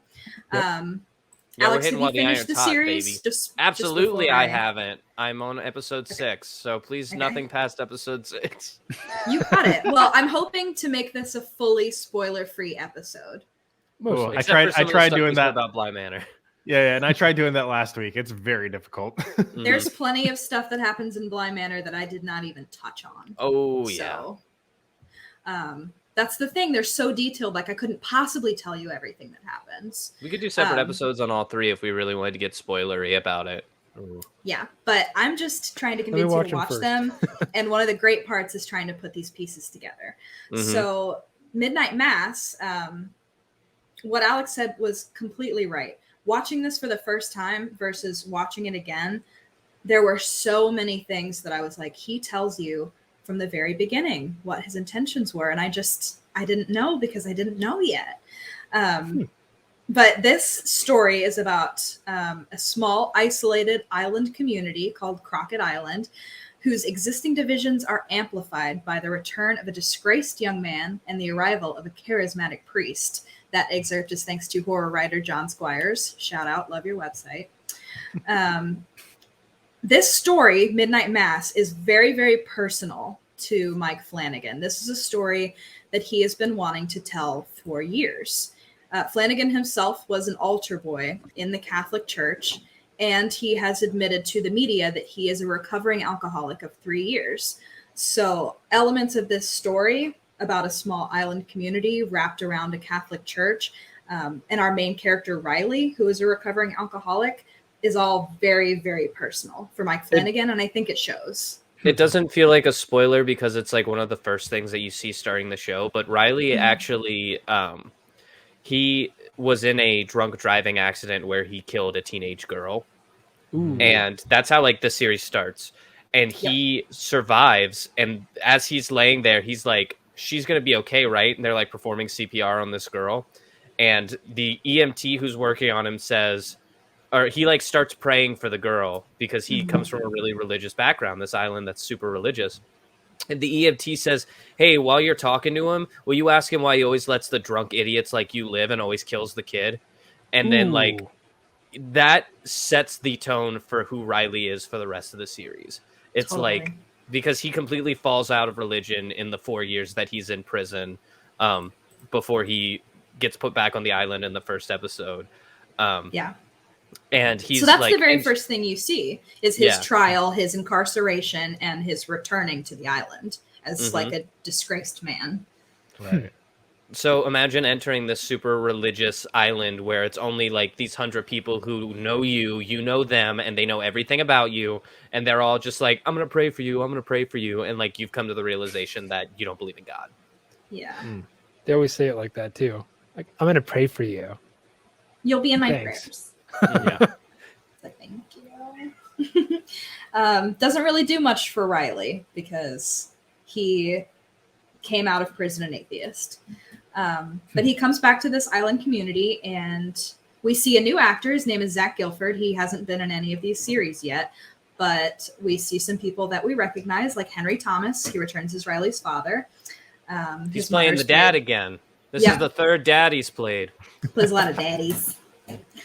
Yeah, Alex, we're hitting while the iron's hot, series? baby. Absolutely, I haven't. I'm on episode 6, so please nothing past episode 6. You got it. Well, I'm hoping to make this a fully spoiler-free episode. I tried doing that about Bly Manor. Yeah, and I tried doing that last week. It's very difficult. There's plenty of stuff that happens in Bly Manor that I did not even touch on. Oh, yeah. So, that's the thing. They're so detailed. Like I couldn't possibly tell you everything that happens. We could do separate episodes on all 3 if we really wanted to get spoilery about it. Ooh. Yeah, but I'm just trying to convince you to watch them. And one of the great parts is trying to put these pieces together. So Midnight Mass, what Alex said was completely right. Watching this for the first time versus watching it again, there were so many things that I was like, he tells you from the very beginning what his intentions were, and I didn't know because I didn't know yet. But this story is about a small isolated island community called Crockett Island, whose existing divisions are amplified by the return of a disgraced young man and the arrival of a charismatic priest. That excerpt is thanks to horror writer John Squires. Shout out, love your website. This story, Midnight Mass, is very, very personal to Mike Flanagan. This is a story that he has been wanting to tell for years. Flanagan himself was an altar boy in the Catholic Church, and he has admitted to the media that he is a recovering alcoholic of 3 years. So elements of this story about a small island community wrapped around a Catholic church, And our main character, Riley, who is a recovering alcoholic, is all very, very personal for Mike Flanagan, and I think it shows. It doesn't feel like a spoiler because it's like one of the first things that you see starting the show, but Riley actually, he was in a drunk driving accident where he killed a teenage girl. Ooh. And that's how like the series starts. And he survives, and as he's laying there, he's like, she's going to be okay, right? And they're like performing CPR on this girl. And the EMT who's working on him says, or he like starts praying for the girl because he comes from a really religious background, this island that's super religious. And the EMT says, hey, while you're talking to him, will you ask him why he always lets the drunk idiots like you live and always kills the kid? And then like that sets the tone for who Riley is for the rest of the series. It's like, because he completely falls out of religion in the 4 years that he's in prison, before he gets put back on the island in the first episode. And he's so that's like, the very first thing you see is his trial, his incarceration, and his returning to the island as like a disgraced man. Right. So imagine entering this super religious island where it's only like these 100 people who know you, you know them, and they know everything about you. And they're all just like, I'm going to pray for you. I'm going to pray for you. And like, you've come to the realization that you don't believe in God. Yeah. They always say it like that too. Like, I'm going to pray for you. You'll be in my prayers. Yeah. So thank you. Doesn't really do much for Riley because he came out of prison an atheist. But he comes back to this island community, and we see a new actor. His name is Zach Gilford. He hasn't been in any of these series yet, but we see some people that we recognize, like Henry Thomas. He returns as Riley's father. He's playing the dad again. This is the third dad he's played. Plays a lot of daddies.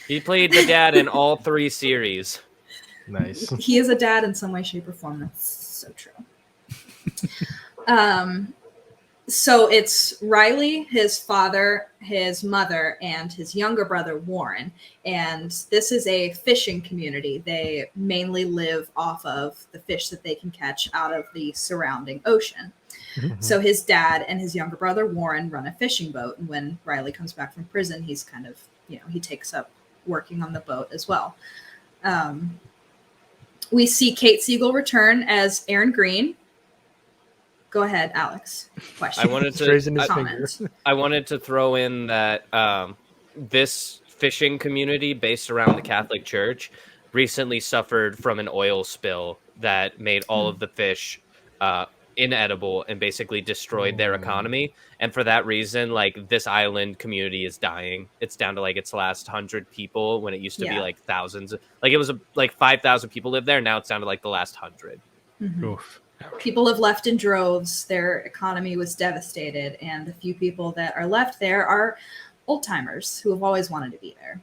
He played the dad in all 3 series. Nice. He is a dad in some way, shape, or form. That's so true. So it's Riley, his father, his mother, and his younger brother, Warren. And this is a fishing community. They mainly live off of the fish that they can catch out of the surrounding ocean. So his dad and his younger brother, Warren, run a fishing boat. And when Riley comes back from prison, he's kind of, he takes up working on the boat as well. We see Kate Siegel return as Erin Green. Go ahead, Alex. Question. I wanted to throw in that this fishing community based around the Catholic Church recently suffered from an oil spill that made all of the fish inedible and basically destroyed their economy. And for that reason, like, this island community is dying. It's down to like its last 100 people when it used to be like thousands. Like, it was like 5,000 people lived there. Now it's down to like the last 100. Oof. People have left in droves. Their economy was devastated, and the few people that are left there are old timers who have always wanted to be there.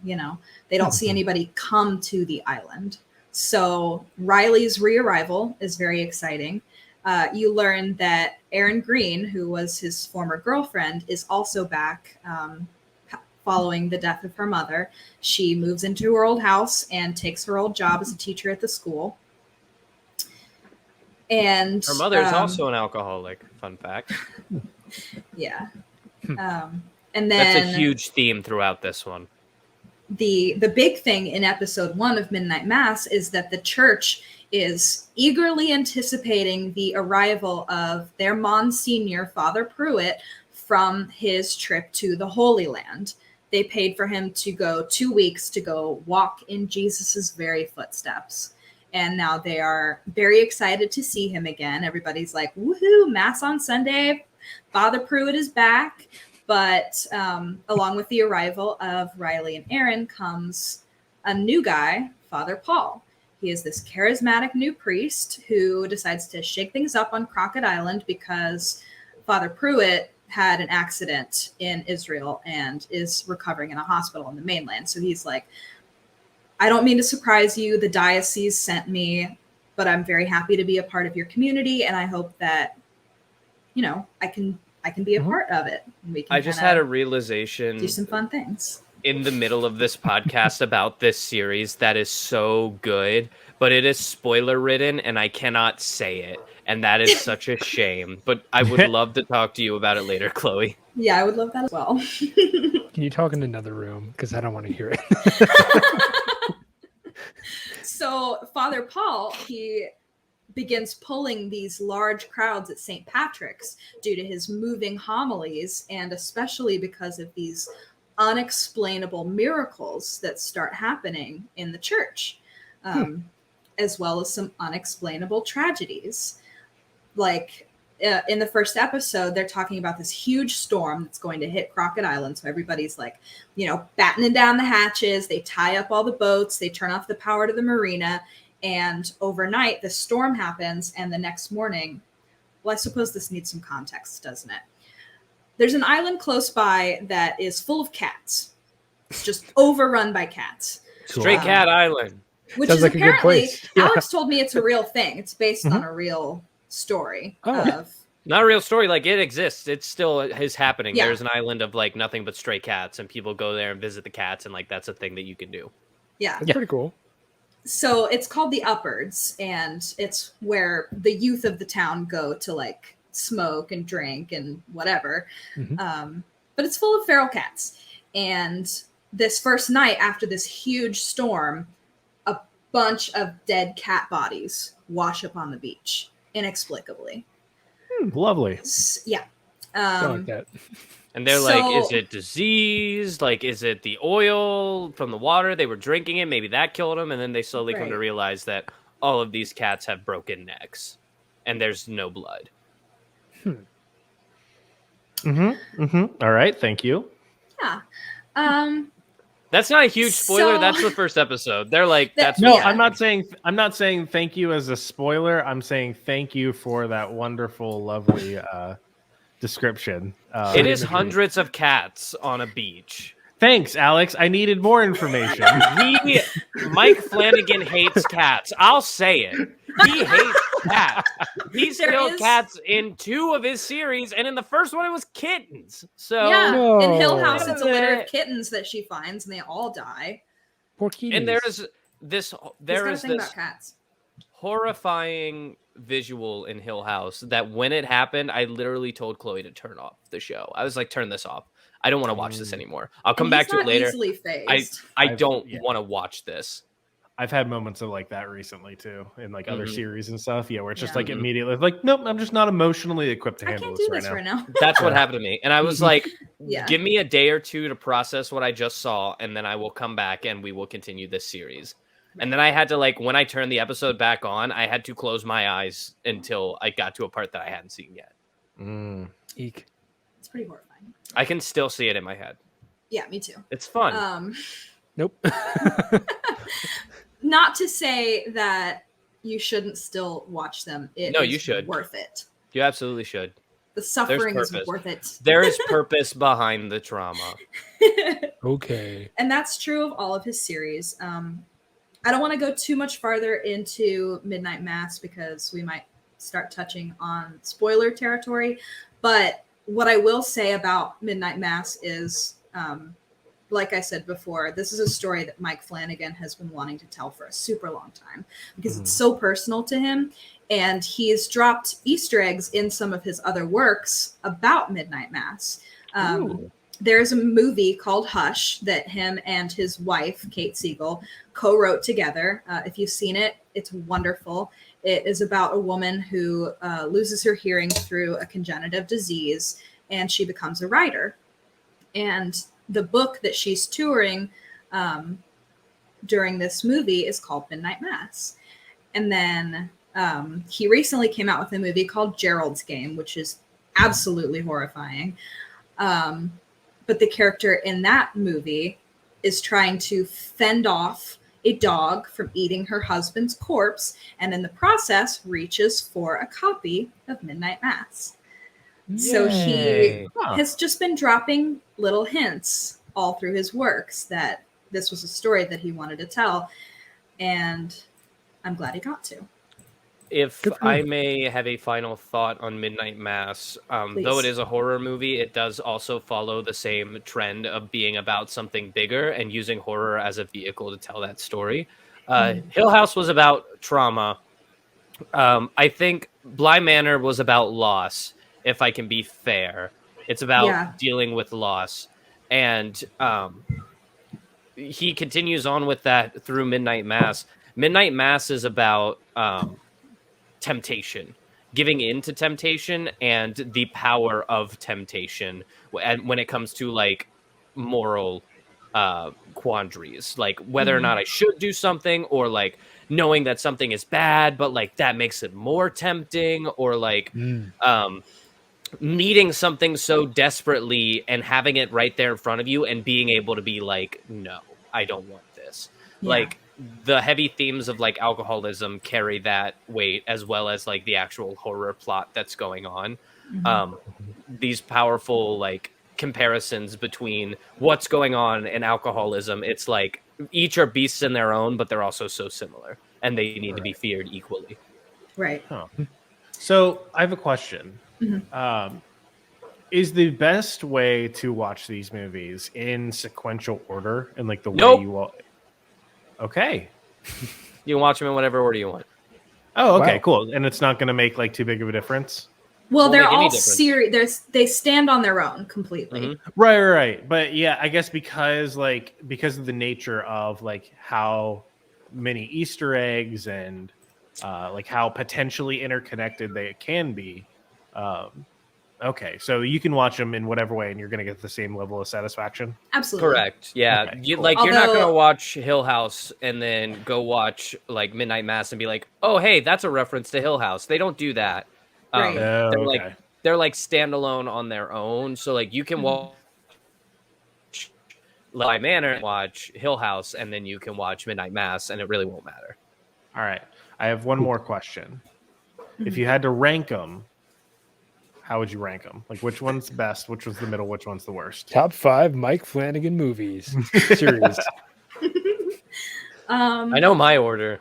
They don't see anybody come to the island. So Riley's re-arrival is very exciting. You learn that Erin Green, who was his former girlfriend, is also back following the death of her mother. She moves into her old house and takes her old job as a teacher at the school. And her mother is also an alcoholic. Fun fact. Yeah. And then that's a huge theme throughout this one. The big thing in episode 1 of Midnight Mass is that the church is eagerly anticipating the arrival of their Monsignor, Father Pruitt, from his trip to the Holy Land. They paid for him to go 2 weeks to go walk in Jesus's very footsteps. And now they are very excited to see him again. Everybody's like, woohoo, Mass on Sunday. Father Pruitt is back. But along with the arrival of Riley and Erin comes a new guy, Father Paul. He is this charismatic new priest who decides to shake things up on Crockett Island because Father Pruitt had an accident in Israel and is recovering in a hospital in the mainland. So he's like, I don't mean to surprise you. The diocese sent me, but I'm very happy to be a part of your community. And I hope that, I can be a part of it. And we can I just had a realization. Do some fun things. In the middle of this podcast about this series that is so good, but it is spoiler ridden and I cannot say it. And that is such a shame. But I would love to talk to you about it later, Chloe. Yeah, I would love that as well. Can Can you talk in another room? Because I don't want to hear it. So Father Paul, he begins pulling these large crowds at St. Patrick's due to his moving homilies, and especially because of these unexplainable miracles that start happening in the church, as well as some unexplainable tragedies. Like in the first episode, they're talking about this huge storm that's going to hit Crockett Island. So everybody's like, battening down the hatches. They tie up all the boats. They turn off the power to the marina. And overnight, the storm happens. And the next morning, well, I suppose this needs some context, doesn't it? There's an island close by that is full of cats. It's just overrun by cats. Stray Cat Island. Which Sounds is like apparently, Alex told me it's a real thing. It's based on a real story of not a real story, like it exists, it still is happening. There's an island of like nothing but stray cats, and people go there and visit the cats, and like that's a thing that you can do. It's pretty cool. So it's called the Uppards, and it's where the youth of the town go to like smoke and drink and whatever. But it's full of feral cats. And this first night after this huge storm, a bunch of dead cat bodies wash up on the beach inexplicably. Lovely. Yeah. I like that. And they're like, is it disease? Like, is it the oil from the water? They were drinking it. Maybe that killed them. And then they slowly come to realize that all of these cats have broken necks and there's no blood. All right. Thank you. Yeah. That's not a huge spoiler. That's the first episode. They're like, that's no. I'm not saying thank you as a spoiler. I'm saying thank you for that wonderful, lovely description. It is hundreds of cats on a beach. Thanks, Alex. I needed more information. Mike Flanagan hates cats. I'll say it. He hates cats. He's killed cats in 2 of his series, and in the first one it was kittens. So in Hill House, it's a litter of kittens that she finds, and they all die. Poor kitties. And there is this about cats. Horrifying visual in Hill House that when it happened, I literally told Chloe to turn off the show. I was like, turn this off. I don't want to watch this anymore. I'll come back to it later. I don't want to watch this. I've had moments of like that recently too, in like other series and stuff. Yeah, where it's just like immediately like, nope, I'm just not emotionally equipped to handle this right now. That's what happened to me. And I was like, give me a day or two to process what I just saw, and then I will come back and we will continue this series. And then I had to, like, when I turned the episode back on, I had to close my eyes until I got to a part that I hadn't seen yet. Eek. It's pretty horrifying. I can still see it in my head. Yeah, me too. It's fun. Nope. Not to say that you shouldn't still watch them. You should. Worth it. You absolutely should. The suffering is worth it. There is purpose behind the trauma. Okay. And that's true of all of his series. I don't want to go too much farther into Midnight Mass because we might start touching on spoiler territory. But what I will say about Midnight Mass is, like I said before, this is a story that Mike Flanagan has been wanting to tell for a super long time because it's so personal to him. And he's dropped Easter eggs in some of his other works about Midnight Mass. There's a movie called Hush that him and his wife, Kate Siegel, co-wrote together. If you've seen it, it's wonderful. It is about a woman who loses her hearing through a congenital disease, and she becomes a writer. And the book that she's touring during this movie is called Midnight Mass. And then he recently came out with a movie called Gerald's Game, which is absolutely horrifying. But the character in that movie is trying to fend off a dog from eating her husband's corpse, and in the process reaches for a copy of Midnight Mass. Yay. So he has just been dropping little hints all through his works that this was a story that he wanted to tell, and I'm glad he got to. If I may have a final thought on Midnight Mass, though it is a horror movie, it does also follow the same trend of being about something bigger and using horror as a vehicle to tell that story. Hill House was about trauma. I think Bly Manor was about loss, if I can be fair. It's about dealing with loss. And he continues on with that through Midnight Mass. Midnight Mass is about temptation, giving in to temptation, and the power of temptation when it comes to like moral quandaries, like whether or not I should do something, or like knowing that something is bad but like that makes it more tempting, or like needing something so desperately and having it right there in front of you and being able to be like, no, I don't want this. Like the heavy themes of like alcoholism carry that weight, as well as like the actual horror plot that's going on. These powerful like comparisons between what's going on in alcoholism. It's like each are beasts in their own, but they're also so similar, and they need to be feared equally. Right. So I have a question. Is the best way to watch these movies in sequential order and like the way you all? Okay, you can watch them in whatever order you want. Oh, okay, cool. And it's not going to make like too big of a difference. Well, they're all serious. They stand on their own completely. Right. But yeah, I guess because of the nature of like how many Easter eggs and like how potentially interconnected they can be. Okay, so you can watch them in whatever way, and you're going to get the same level of satisfaction. Absolutely correct. Yeah, okay, you're not going to watch Hill House and then go watch like Midnight Mass and be like, "Oh, hey, that's a reference to Hill House." They don't do that. Right. They're like standalone on their own. So like you can watch Bly Manor, watch Hill House, and then you can watch Midnight Mass, and it really won't matter. All right, I have one more question. If you had to rank them, how would you rank them? Like, which one's best? Which was the middle? Which one's the worst? Top 5 Mike Flanagan movies series. I know my order.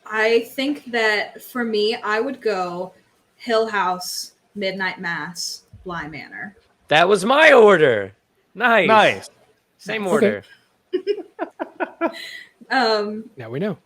I think that for me, I would go Hill House, Midnight Mass, Bly Manor. That was my order. Nice. Same order. Now we know.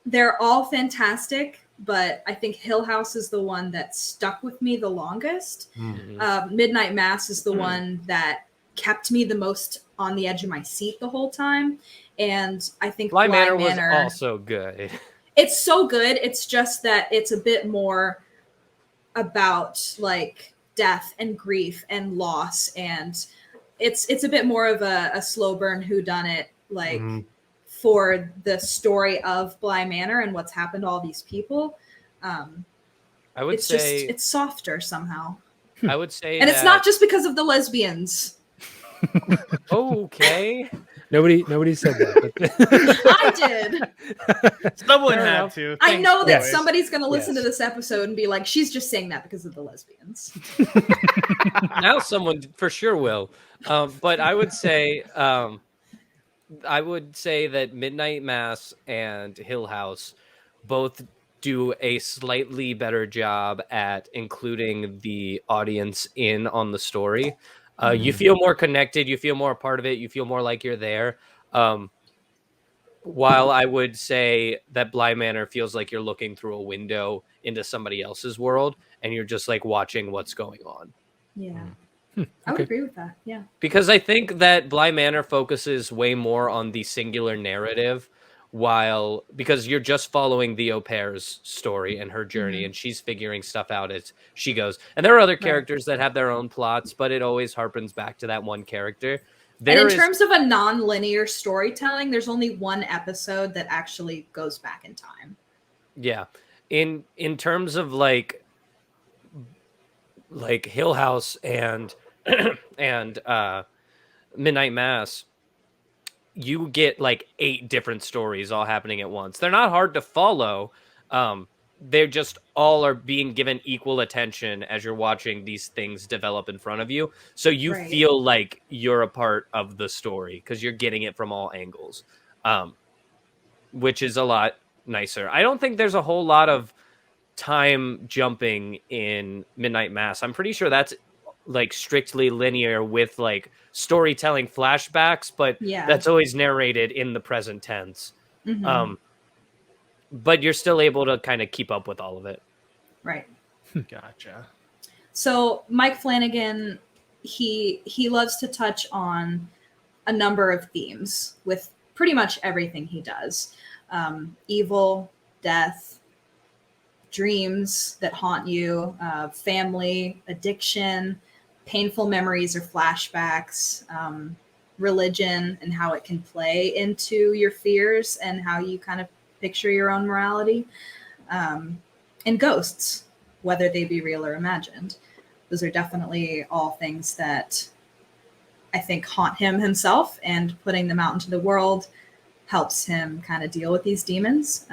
They're all fantastic, but I think Hill House is the one that stuck with me the longest. Midnight Mass is the one that kept me the most on the edge of my seat the whole time. And I think Bly Manor was also good. It's so good. It's just that it's a bit more about like death and grief and loss, and it's a bit more of a slow burn whodunit, like for the story of Bly Manor and what's happened to all these people. I would say it's softer somehow. I would say, and it's not just because of the lesbians. Okay. Nobody said that. I did. Someone had to. I know that somebody's going to listen to this episode and be like, she's just saying that because of the lesbians. Now someone for sure will. But I would say that Midnight Mass and Hill House both do a slightly better job at including the audience in on the story. You feel more connected. You feel more a part of it. You feel more like you're there. While I would say that Bly Manor feels like you're looking through a window into somebody else's world, and you're just like watching what's going on. Yeah. I would agree with that. Yeah. Because I think that Bly Manor focuses way more on the singular narrative, because you're just following the au pair's story and her journey, and she's figuring stuff out as she goes. And there are other characters that have their own plots, but it always harpens back to that one character. Terms of a non-linear storytelling, there's only one episode that actually goes back in time. Yeah. In terms of like Hill House and Midnight Mass, you get like 8 different stories all happening at once. They're not hard to follow. They're just all are being given equal attention as you're watching these things develop in front of you. So you feel like you're a part of the story because you're getting it from all angles, which is a lot nicer. I don't think there's a whole lot of time jumping in Midnight Mass. I'm pretty sure that's like strictly linear with like storytelling flashbacks, but that's always narrated in the present tense. But you're still able to kind of keep up with all of it. Right. Gotcha. So Mike Flanagan he loves to touch on a number of themes with pretty much everything he does. Evil, death, dreams that haunt you, family, addiction, painful memories or flashbacks, religion and how it can play into your fears and how you kind of picture your own morality, and ghosts, whether they be real or imagined. Those are definitely all things that I think haunt him himself, and putting them out into the world helps him kind of deal with these demons.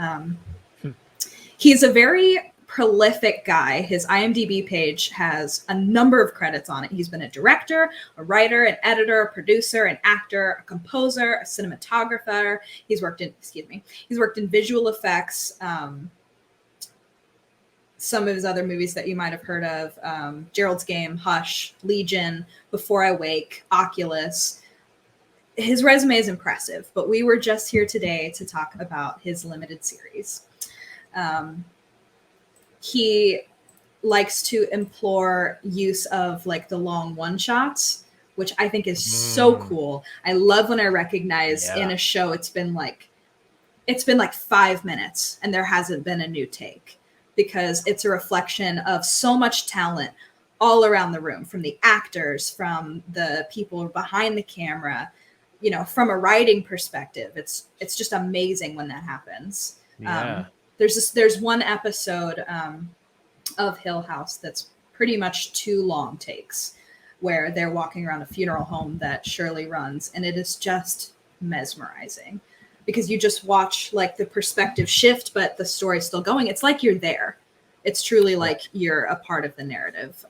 He's a very prolific guy. His IMDb page has a number of credits on it. He's been a director, a writer, an editor, a producer, an actor, a composer, a cinematographer. He's worked in visual effects. Some of his other movies that you might have heard of, Gerald's Game, Hush, Legion, Before I Wake, Oculus. His resume is impressive, but we were just here today to talk about his limited series. He likes to implore use of like the long one-shots, which I think is so cool. I love when I recognize in a show it's been like 5 minutes and there hasn't been a new take, because it's a reflection of so much talent all around the room, from the actors, from the people behind the camera, you know, from a writing perspective. It's just amazing when that happens. There's one episode of Hill House that's pretty much 2 long takes where they're walking around a funeral home that Shirley runs, and it is just mesmerizing because you just watch like the perspective shift, but the story's still going. It's like you're there. It's truly like you're a part of the narrative.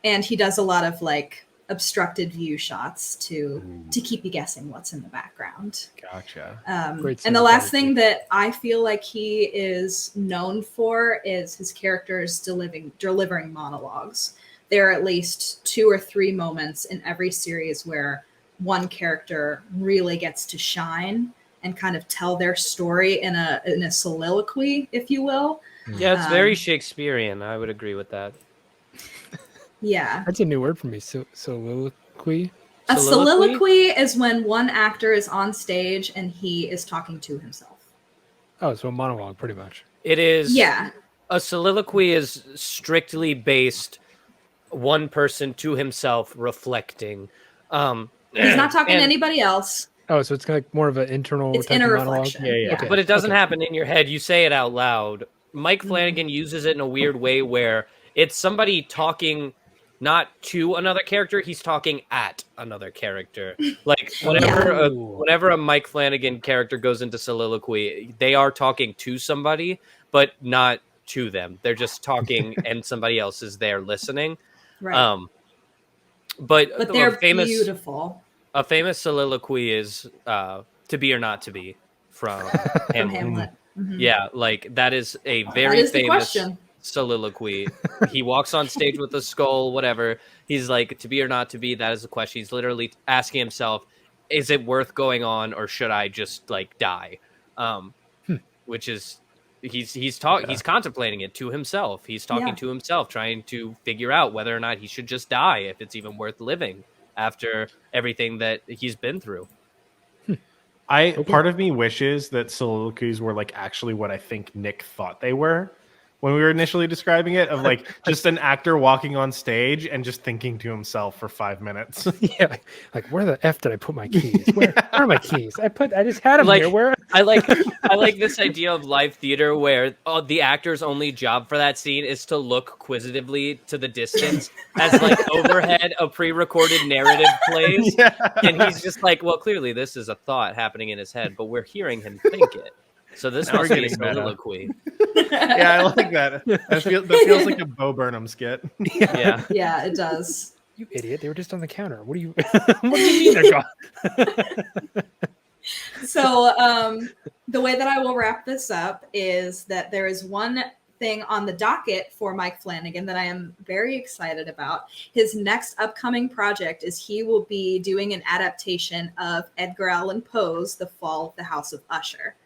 And he does a lot of like obstructed view shots to keep you guessing what's in the background. Gotcha. And the last thing that I feel like he is known for is his characters delivering monologues. There are at least 2 or 3 moments in every series where one character really gets to shine and kind of tell their story in a soliloquy, if you will. Yeah, it's very Shakespearean. I would agree with that. Yeah. That's a new word for me. Soliloquy. A soliloquy is when one actor is on stage and he is talking to himself. Oh, so a monologue, pretty much. It is. Yeah. A soliloquy is strictly based one person to himself reflecting. He's not talking to anybody else. Oh, so it's kind of like more of an internal It's type inner of monologue? reflection. Yeah. Okay. But it doesn't happen in your head. You say it out loud. Mike Flanagan uses it in a weird way where it's somebody talking not to another character, he's talking at another character. Like whenever a Mike Flanagan character goes into soliloquy, they are talking to somebody, but not to them. They're just talking and somebody else is there listening. Right. But they're beautiful. A famous soliloquy is To Be or Not to Be from Hamlet. Mm-hmm. Yeah, like that is a very famous soliloquy. He walks on stage with a skull, whatever. He's like, to be or not to be, that is the question. He's literally asking himself, is it worth going on or should I just like die? Which is he's contemplating it to himself. He's talking to himself, trying to figure out whether or not he should just die, if it's even worth living after everything that he's been through. Part of me wishes that soliloquies were like actually what I think Nick thought they were when we were initially describing it, of like just an actor walking on stage and just thinking to himself for 5 minutes. Yeah, like where the F did I put my keys? Where are my keys? I just had them like, here. Where? I like this idea of live theater where the actor's only job for that scene is to look quizzitively to the distance as like overhead a pre-recorded narrative plays, and he's just like, well, clearly this is a thought happening in his head, but we're hearing him think it. So this must be a soliloquy. Yeah, I like that. That feels like a Bo Burnham skit. Yeah. Yeah, it does. You idiot! They were just on the counter. What do you? What do you mean they're gone? So the way that I will wrap this up is that there is one thing on the docket for Mike Flanagan that I am very excited about. His next upcoming project is he will be doing an adaptation of Edgar Allan Poe's The Fall of the House of Usher,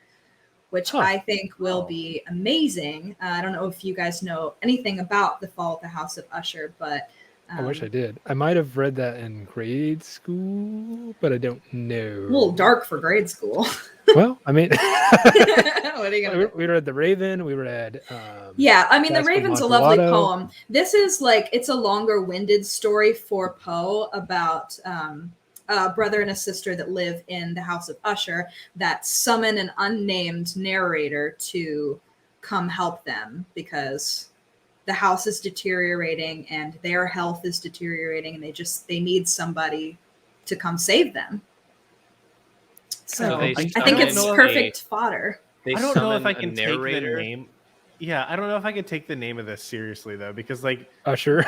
which I think will be amazing. I don't know if you guys know anything about The Fall of the House of Usher, but I wish I did. I might have read that in grade school, but I don't know. A little dark for grade school. Well, I mean, what are you gonna do? We read The Raven. We read. Yeah, I mean, The Castle Raven's a Amontillado. lovely poem. This is like, it's a longer-winded story for Poe about a brother and a sister that live in the House of Usher that summon an unnamed narrator to come help them because the house is deteriorating and their health is deteriorating, and they need somebody to come save them. So I think it's perfect fodder. I don't know if I can take the name. Yeah, I don't know if I can take the name of this seriously though, because like Usher.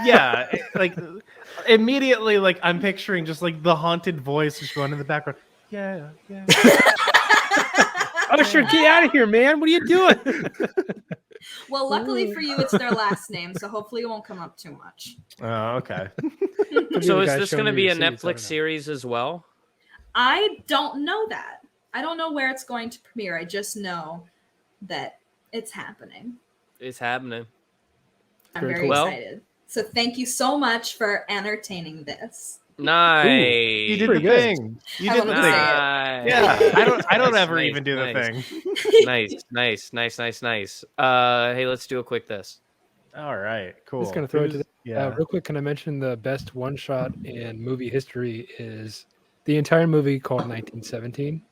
Yeah, like immediately, like I'm picturing just like the haunted voice just going in the background. Yeah. Usher, get out of here, man! What are you doing? Well, luckily for you, it's their last name, so hopefully it won't come up too much. Oh, okay. So is this going to be a Netflix series as well? I don't know that. I don't know where it's going to premiere. I just know that it's happening. It's happening. I'm very excited. So thank you so much for entertaining this. Nice. Ooh, you did the thing. You did the thing. Yeah. I don't ever even do the thing. Nice. Hey, let's do a quick this. All right, cool. Just gonna throw it to real quick. Can I mention the best one shot in movie history is the entire movie called 1917?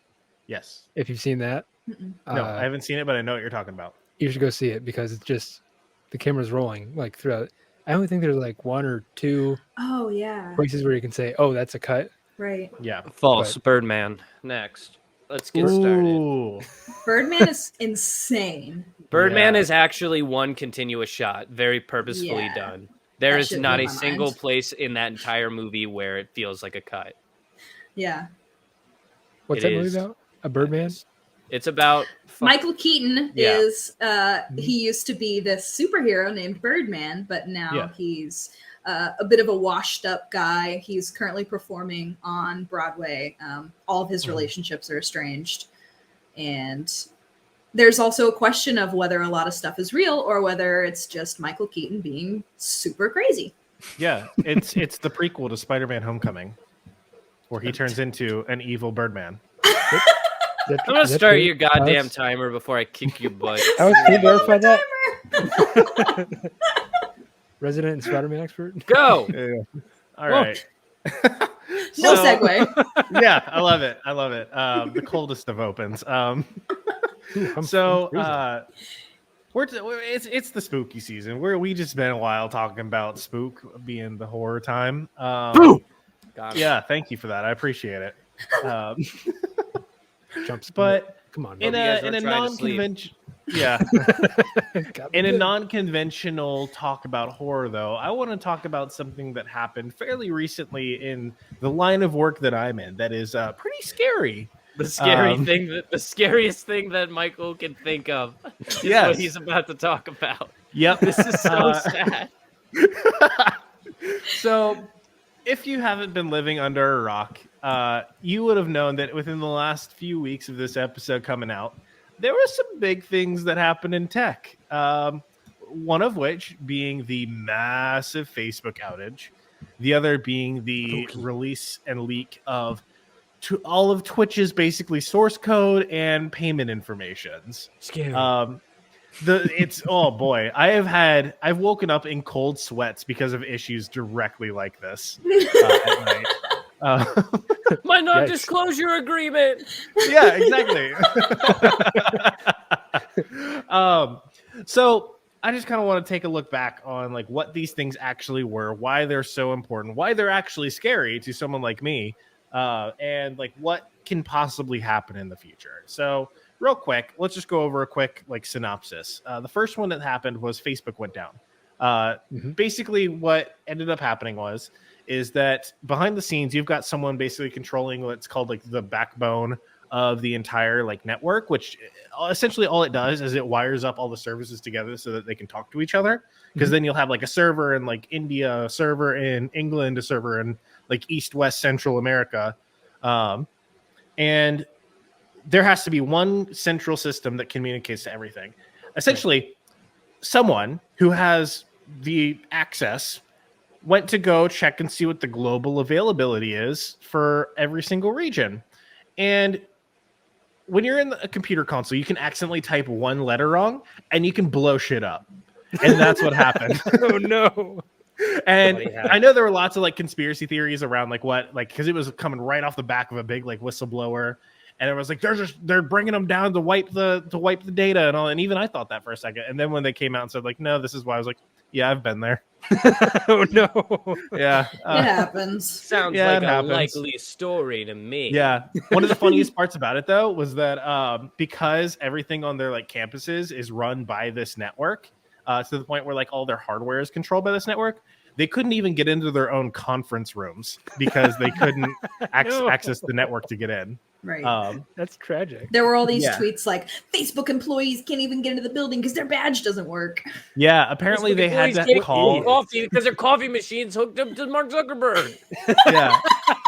Yes. If you've seen that. No, I haven't seen it, but I know what you're talking about. You should go see it because it's just the camera's rolling like throughout. I only think there's like one or two places where you can say, "Oh, that's a cut." Right. Yeah. False. Birdman. Next. Let's get started. Birdman is insane. Birdman is actually one continuous shot, very purposefully done. There is not a single place in that entire movie where it feels like a cut. Yeah. What's that movie about? A Birdman? It's about Michael Keaton is he used to be this superhero named Birdman, but now he's a bit of a washed up guy. He's currently performing on Broadway. All of his relationships are estranged. And there's also a question of whether a lot of stuff is real or whether it's just Michael Keaton being super crazy. Yeah, it's the prequel to Spider-Man Homecoming, where he turns into an evil Birdman. I'm going to start your goddamn timer before I kick your butt. Can you verify that? Resident Spider-Man expert? Go! Yeah. All right. No segue. Yeah, I love it. The coldest of opens. It's the spooky season. We just spent a while talking about spook being the horror time. Yeah, thank you for that. I appreciate it. But come on, in a non-conventional, in a non-conventional talk about horror, though, I want to talk about something that happened fairly recently in the line of work that I'm in. That is pretty scary. The scariest thing that Michael can think of is what he's about to talk about. Yep, this is so sad. So, if you haven't been living under a rock, you would have known that within the last few weeks of this episode coming out, there were some big things that happened in tech. One of which being the massive Facebook outage, the other being the release and leak of all of Twitch's basically source code and payment informations. Scary. Oh boy, I've woken up in cold sweats because of issues directly like this at night. My non-disclosure agreement. Yeah, exactly. So I just kind of want to take a look back on like what these things actually were, why they're so important, why they're actually scary to someone like me, and like what can possibly happen in the future. So real quick, let's just go over a quick like synopsis. The first one that happened was Facebook went down. Basically what ended up happening is that behind the scenes, you've got someone basically controlling what's called like the backbone of the entire like network, which essentially all it does is it wires up all the services together so that they can talk to each other. Because then you'll have like a server in like India, a server in England, a server in like East, West, Central America. And there has to be one central system that communicates to everything. Essentially, someone who has the access went to go check and see what the global availability is for every single region. And when you're in a computer console, you can accidentally type one letter wrong and you can blow shit up. And that's what happened. Oh no. And I know there were lots of like conspiracy theories around like what, like, because it was coming right off the back of a big like whistleblower, and it was like they're bringing them down to wipe the data and all. And even I thought that for a second, and then when they came out and said like, no, this is why, I was like, yeah, I've been there. Oh no. Yeah, it happens. Sounds like a likely story to me. Yeah, one of the funniest parts about it though was that because everything on their like campuses is run by this network, to the point where like all their hardware is controlled by this network, they couldn't even get into their own conference rooms because they couldn't access the network to get in. Right. That's tragic. There were all these tweets like Facebook employees can't even get into the building because their badge doesn't work. Yeah, apparently they had to call coffee because their coffee machines hooked up to Mark Zuckerberg. Yeah,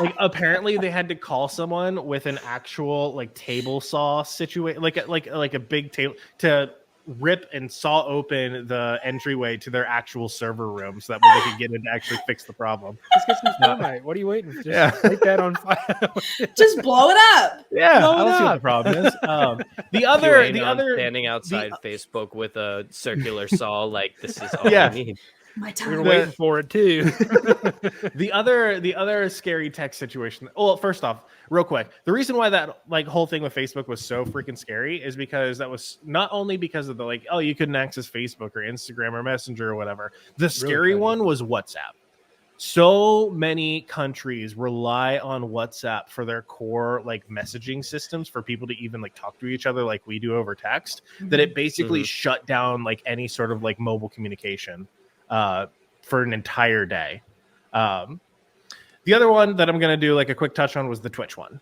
like apparently they had to call someone with an actual like table saw situation, like a big table to rip and saw open the entryway to their actual server room so that way they could get in to actually fix the problem. Just get some thermite. What are you waiting for? Just take that on fire. Just blow it up. Yeah, I don't see what the problem is. The other standing outside Facebook with a circular saw, like this is all I need. My time. We were waiting for it too. The other scary tech situation. Well, first off, real quick, the reason why that like whole thing with Facebook was so freaking scary is because that was not only because of the like, oh, you couldn't access Facebook or Instagram or Messenger or whatever. The scary one was WhatsApp. So many countries rely on WhatsApp for their core like messaging systems for people to even like talk to each other like we do over text, that it basically shut down like any sort of like mobile communication for an entire day. The other one that I'm going to do like a quick touch on was the Twitch one.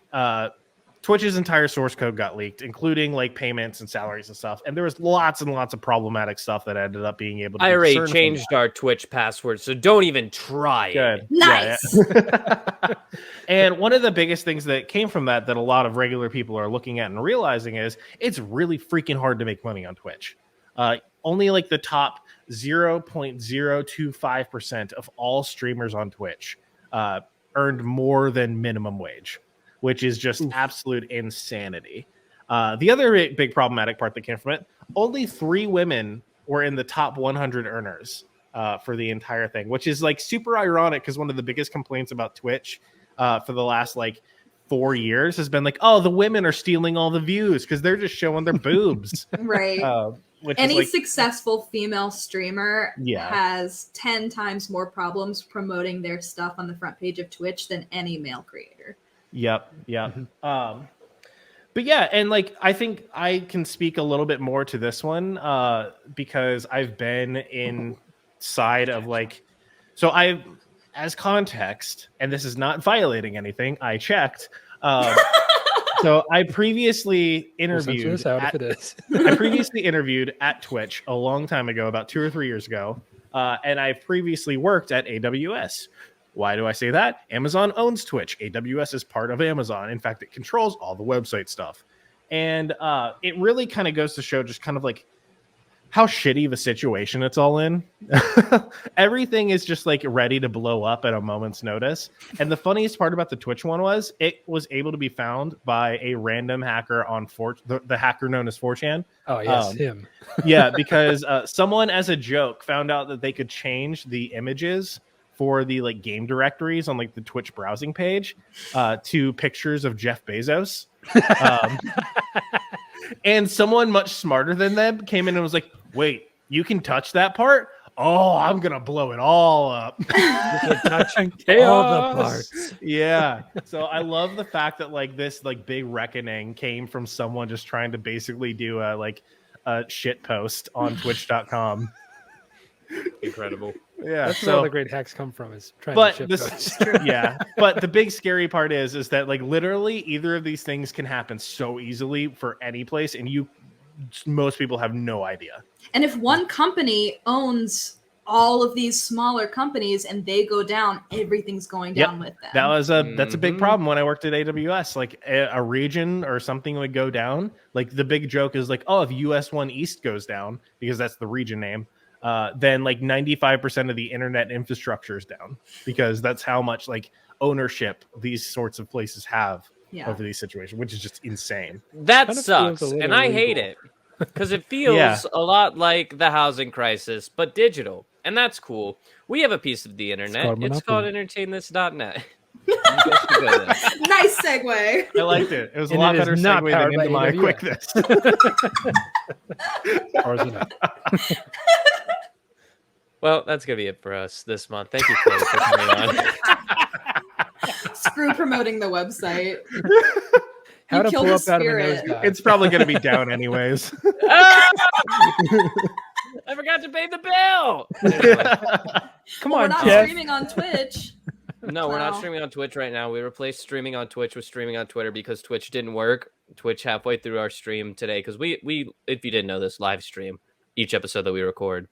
Twitch's entire source code got leaked, including like payments and salaries and stuff. And there was lots and lots of problematic stuff that ended up being able to. I already changed our Twitch password, so don't even try. Good. Nice. Yeah. And one of the biggest things that came from that a lot of regular people are looking at and realizing is it's really freaking hard to make money on Twitch. Only like the top 0.025% of all streamers on Twitch earned more than minimum wage, which is just absolute insanity. The other big problematic part that came from it, only 3 women were in the top 100 earners for the entire thing, which is like super ironic because one of the biggest complaints about Twitch for the last like 4 years has been like, oh, the women are stealing all the views because they're just showing their boobs. Right. Any successful female streamer Yeah. has 10 times more problems promoting their stuff on the front page of Twitch than any male creator. Yep. But yeah, and like I think I can speak a little bit more to this one because I've been inside of like, so I, as context, and this is not violating anything, I checked. So I previously interviewed. I previously interviewed at Twitch a long time ago, about 2 or 3 years ago, and I previously worked at AWS. Why do I say that? Amazon owns Twitch. AWS is part of Amazon. In fact, it controls all the website stuff, and it really kind of goes to show just kind of like how shitty of a situation it's all in. Everything is just like ready to blow up at a moment's notice. And the funniest part about the Twitch one was it was able to be found by a random hacker on the hacker known as 4chan. Oh, yes, him. Yeah, because someone as a joke found out that they could change the images for the like game directories on like the Twitch browsing page to pictures of Jeff Bezos. And someone much smarter than them came in and was like, wait, you can touch that part? Oh, I'm going to blow it all up. You can touch all the parts. Yeah. So I love the fact that like this like big reckoning came from someone just trying to basically do a shit post on twitch.com. Incredible. Yeah, that's where all the great hacks come from, is trying to ship those. Yeah, but the big scary part is that like literally either of these things can happen so easily for any place, and most people have no idea. And if one company owns all of these smaller companies and they go down, everything's going down with them. That's a big problem when I worked at AWS. Like a region or something would go down. Like the big joke is like, oh, if US 1 East goes down, because that's the region name, then like 95% of the internet infrastructure is down, because that's how much like ownership these sorts of places have over these situations, which is just insane. That sucks, and I hate it, because it feels a lot like the housing crisis, but digital, and that's cool. We have a piece of the internet. It's called entertainthis.net. Nice segue. I liked it. It was a lot better segue than into my quick this. Well, that's gonna be it for us this month. Thank you, Chloe, for coming on. Screw promoting the website. How to pull up out of a nosedive. It's probably going to be down anyways. I forgot to pay the bill. Come on, we're not Jeff. streaming on Twitch. No, we're not streaming on Twitch right now. We replaced streaming on Twitch with streaming on Twitter because Twitch didn't work. Twitch halfway through our stream today, because we if you didn't know this, live stream each episode that we record.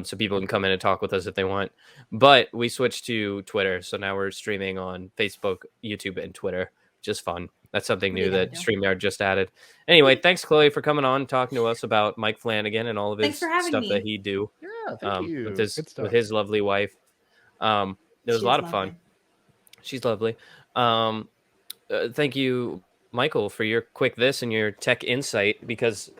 So people can come in and talk with us if they want. But we switched to Twitter, so now we're streaming on Facebook, YouTube, and Twitter, which is fun. That's something new that StreamYard just added. Anyway, thanks, Chloe, for coming on and talking to us about Mike Flanagan and all of his stuff that he do. Yeah, thank you. With his lovely wife. It was a lot of fun. She's lovely. Thank you, Michael, for your quick this and your tech insight, because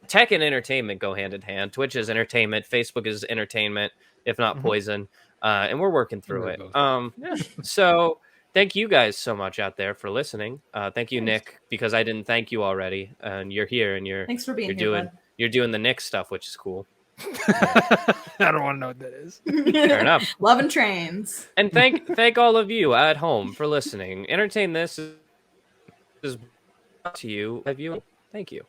tech and entertainment go hand in hand. Twitch is entertainment. Facebook is entertainment, if not poison. And we're working through it. So thank you guys so much out there for listening. Thank you, Nick, because I didn't thank you already. And you're here, and thanks for being here, you're doing the Nick stuff, which is cool. I don't want to know what that is. Fair enough. Loving trains. And thank all of you at home for listening. Entertain This is brought to you. Thank you.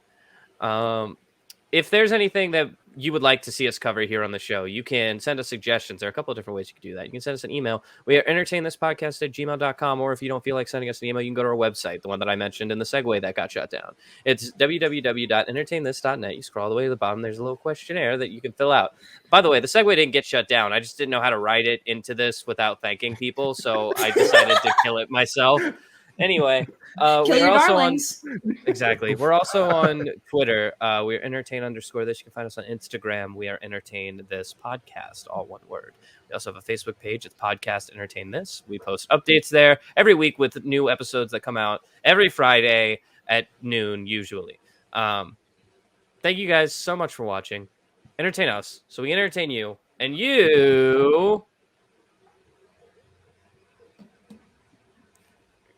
If there's anything that you would like to see us cover here on the show, you can send us suggestions. There are a couple of different ways you can do that. You can send us an email. We are entertainthispodcast@gmail.com, or if you don't feel like sending us an email, you can go to our website, the one that I mentioned in the segue that got shut down. It's www.entertainthis.net. You scroll all the way to the bottom. There's a little questionnaire that you can fill out. By the way, the segue didn't get shut down. I just didn't know how to write it into this without thanking people, so I decided to kill it myself. Anyway, we're also darlings. Exactly. We're also on Twitter. We're entertain_this. You can find us on Instagram. We are Entertain This Podcast, all one word. We also have a Facebook page. It's Podcast Entertain This. We post updates there every week with new episodes that come out every Friday at noon, usually. Thank you guys so much for watching. Entertain us so we entertain you, and you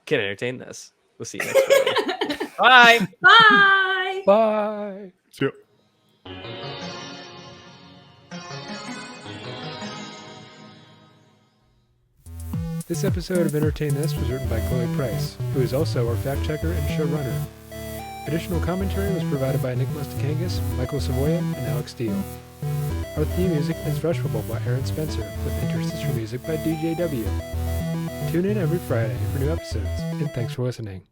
can entertain this. We'll see you next Friday. Bye. Bye. Bye. Sure. This episode of Entertain This was written by Chloe Price, who is also our fact checker and showrunner. Additional commentary was provided by Nick Mustakangas, Michael Savoya, and Alex Steele. Our theme music is Vegetable by Aaron Spencer, with interstitial music by DJ W. Tune in every Friday for new episodes, and thanks for listening.